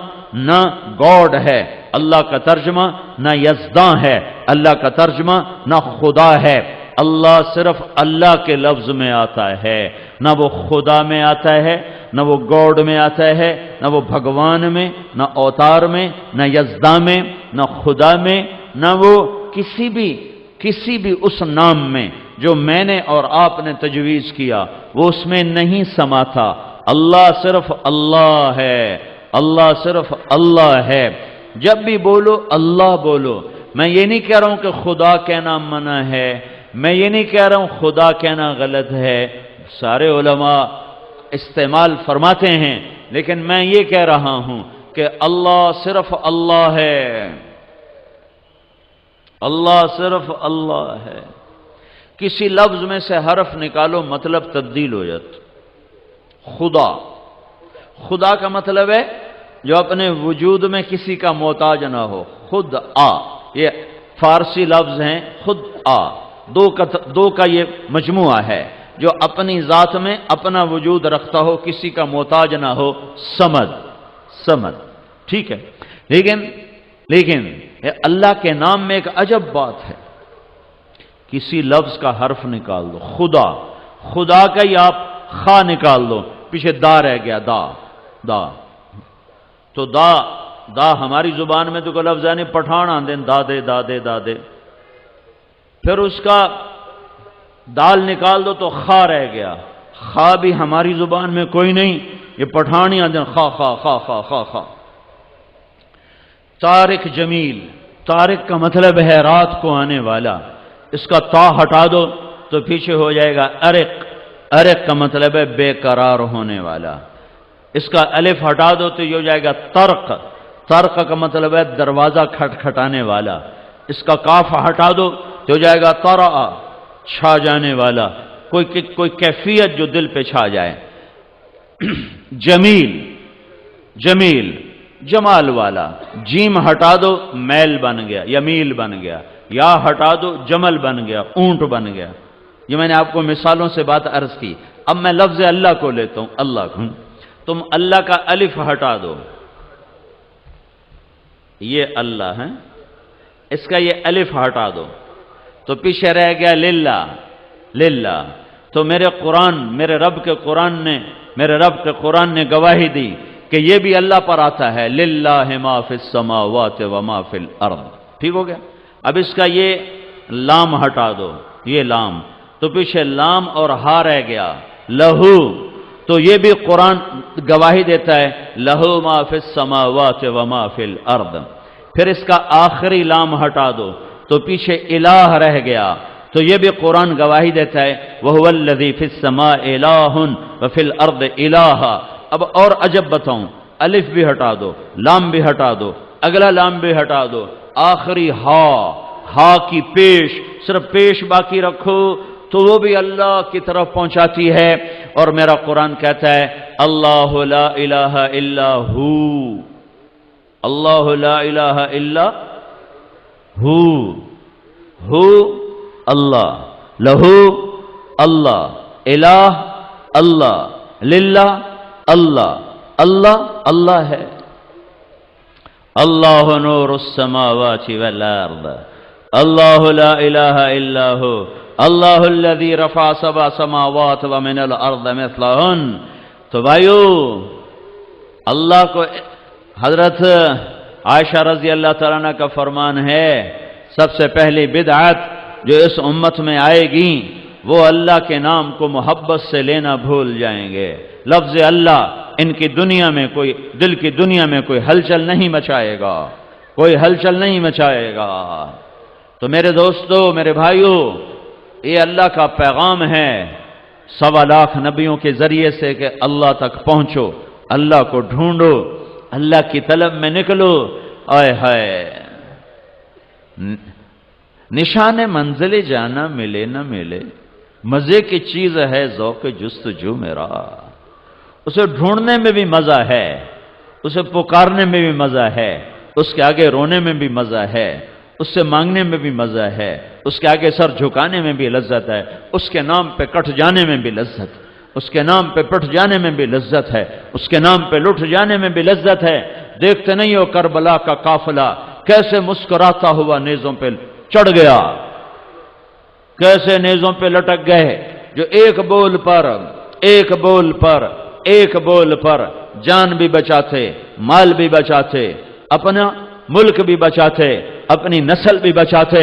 Speaker 1: نہ گاڈ ہے، اللہ کا ترجمہ نہ یزداں ہے، اللہ کا ترجمہ نہ خدا ہے۔ اللہ صرف اللہ کے لفظ میں آتا ہے، نہ وہ خدا میں آتا ہے، نہ وہ گاڈ میں آتا ہے، نہ وہ بھگوان میں، نہ اوتار میں، نہ یزداں میں، نہ خدا میں، نہ وہ کسی بھی اس نام میں جو میں نے اور آپ نے تجویز کیا وہ اس میں نہیں سماتا۔ اللہ صرف اللہ ہے، اللہ صرف اللہ ہے۔ جب بھی بولو اللہ بولو۔ میں یہ نہیں کہہ رہا ہوں کہ خدا کہنا منع ہے، میں یہ نہیں کہہ رہا ہوں خدا کہنا غلط ہے، سارے علماء استعمال فرماتے ہیں، لیکن میں یہ کہہ رہا ہوں کہ اللہ صرف اللہ ہے، اللہ صرف اللہ ہے۔ کسی لفظ میں سے حرف نکالو مطلب تبدیل ہو جاتا۔ خدا کا مطلب ہے جو اپنے وجود میں کسی کا محتاج نہ ہو، خود آ، یہ فارسی لفظ ہیں، خود آ، دو کا یہ مجموعہ ہے، جو اپنی ذات میں اپنا وجود رکھتا ہو، کسی کا محتاج نہ ہو، سمد، ٹھیک ہے۔ لیکن اللہ کے نام میں ایک عجب بات ہے، کسی لفظ کا حرف نکال دو، خدا کا ہی آپ خا نکال دو، پیچھے دا رہ گیا، دا تو دا ہماری زبان میں تو کوئی لفظ ہے نہیں، پٹھان آندے دادے، پھر اس کا دال نکال دو تو خا رہ گیا، خا بھی ہماری زبان میں کوئی نہیں، یہ پٹھانی آندے خا۔ طارق جمیل، طارق کا مطلب ہے رات کو آنے والا، اس کا تا ہٹا دو تو پیچھے ہو جائے گا ارق کا مطلب ہے بے قرار ہونے والا، اس کا الف ہٹا دو تو یہ ہو جائے گا طرق کا مطلب ہے دروازہ کھٹکھٹانے والا، اس کا کاف ہٹا دو تو ہو جائے گا طرع، چھا جانے والا، کوئی کیفیت جو دل پہ چھا جائے۔ جمیل جمال والا، جیم ہٹا دو میل بن گیا، یمیل بن گیا، یا ہٹا دو جمل بن گیا، اونٹ بن گیا۔ یہ میں نے آپ کو مثالوں سے بات عرض کی۔ اب میں لفظ اللہ کو لیتا ہوں، اللہ کو، تم اللہ کا الف ہٹا دو، یہ اللہ ہے، اس کا یہ الف ہٹا دو تو پیچھے رہ گیا للہ، تو میرے رب کے قرآن نے گواہی دی کہ یہ بھی اللہ پر آتا ہے، للہ ما فی السماوات و ما فی الارض۔ ٹھیک ہو گیا؟ اب اس کا یہ لام ہٹا دو، یہ لام تو پیچھے لام اور ہا رہ گیا، لہو، تو یہ بھی قرآن گواہی دیتا ہے لہو ما فی السماوات و ما فی الارض۔ پھر اس کا آخری لام ہٹا دو تو پیچھے الہ رہ گیا، تو یہ بھی قرآن گواہی دیتا ہے وَهُوَ الَّذِي فِي السَّمَاءِ إِلَٰهٌ وَفِي الْأَرْضِ إِلَٰهٌ۔ اب اور عجب بتاؤں، الف بھی ہٹا دو، لام بھی ہٹا دو، اگلا لام بھی ہٹا دو، آخری ہا کی پیش، صرف پیش باقی رکھو تو وہ بھی اللہ کی طرف پہنچاتی ہے۔ اور میرا قرآن کہتا ہے اللہ لا الہ الا ہو، اللہ لا الہ الا ہو اللہ، لہو اللہ، الہ اللہ، للہ اللہ، اللہ اللہ ہے۔ اللہ نور السماوات والارض، اللہ لا الہ الا ہو، اللہ الذی رفع سبع سماوات ومن الارض مثلہن۔ تو بھائیو، اللہ کو حضرت عائشہ رضی اللہ تعالیٰ عنہ کا فرمان ہے، سب سے پہلی بدعت جو اس امت میں آئے گی وہ اللہ کے نام کو محبت سے لینا بھول جائیں گے۔ لفظ اللہ ان کی دنیا میں کوئی، دل کی دنیا میں کوئی ہلچل نہیں مچائے گا، کوئی ہلچل نہیں مچائے گا۔ تو میرے دوستو، میرے بھائیو، یہ اللہ کا پیغام ہے 1.25 لاکھ نبیوں کے ذریعے سے کہ اللہ تک پہنچو، اللہ کو ڈھونڈو، اللہ کی طلب میں نکلو۔ آئے ہائے، نشان منزل جانا ملے نہ ملے، مزے کی چیز ہے ذوق جستجو میرا۔ اسے ڈھونڈنے میں بھی مزہ ہے، اسے پکارنے میں بھی مزہ ہے، اس کے آگے رونے میں بھی مزہ ہے، اس سے مانگنے میں بھی مزہ ہے، اس کے آگے سر جھکانے میں بھی لذت ہے، اس کے نام پہ کٹ جانے میں بھی لذت، اس کے نام پہ پٹ جانے میں بھی لذت ہے، اس کے نام پہ لٹ جانے میں بھی لذت ہے۔ دیکھتے نہیں ہو کربلا کا قافلہ کیسے مسکراتا ہوا نیزوں پہ چڑھ گیا، کیسے نیزوں پہ لٹک گئے، جو ایک بول پر جان بھی بچاتے، مال بھی بچاتے، اپنا ملک بھی بچاتے، اپنی نسل بھی بچاتے،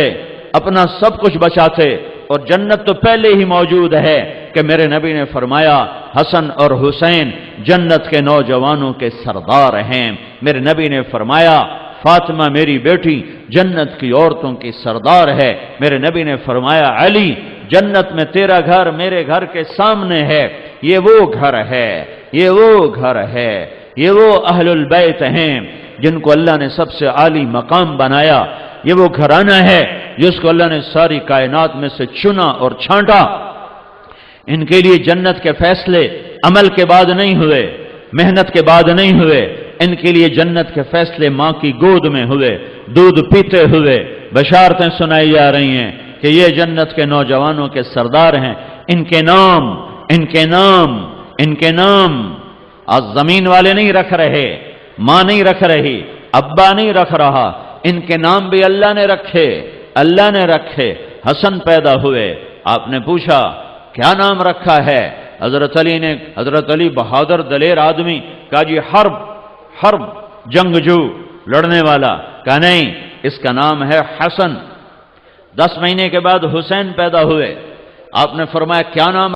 Speaker 1: اپنا سب کچھ بچاتے۔ اور جنت تو پہلے ہی موجود ہے کہ میرے نبی نے فرمایا حسن اور حسین جنت کے نوجوانوں کے سردار ہیں۔ میرے نبی نے فرمایا فاطمہ میری بیٹی جنت کی عورتوں کی سردار ہے۔ میرے نبی نے فرمایا علی جنت میں تیرا گھر میرے گھر کے سامنے ہے، یہ وہ گھر ہے، یہ وہ گھر ہے، یہ وہ اہل البیت ہیں جن کو اللہ نے سب سے عالی مقام بنایا، یہ وہ گھرانہ ہے جس کو اللہ نے ساری کائنات میں سے چنا اور چھانٹا۔ ان کے لیے جنت کے فیصلے عمل کے بعد نہیں ہوئے، محنت کے بعد نہیں ہوئے، ان کے لیے جنت کے فیصلے ماں کی گود میں ہوئے، دودھ پیتے ہوئے بشارتیں سنائی جا رہی ہیں کہ یہ جنت کے نوجوانوں کے سردار ہیں۔ ان کے نام آج زمین والے نہیں رکھ رہے، ماں نہیں رکھ رہی، ابا نہیں رکھ رہا، ان کے نام بھی اللہ نے رکھے، اللہ نے رکھے۔ حسن پیدا ہوئے، آپ نے پوچھا کیا نام رکھا ہے؟ حضرت علی بہادر دلیر آدمی، کہا جی حرب جنگجو لڑنے والا، کہا نہیں اس کا نام ہے حسن۔ 10 مہینے کے بعد حسین پیدا ہوئے، آپ نے فرمایا کیا نام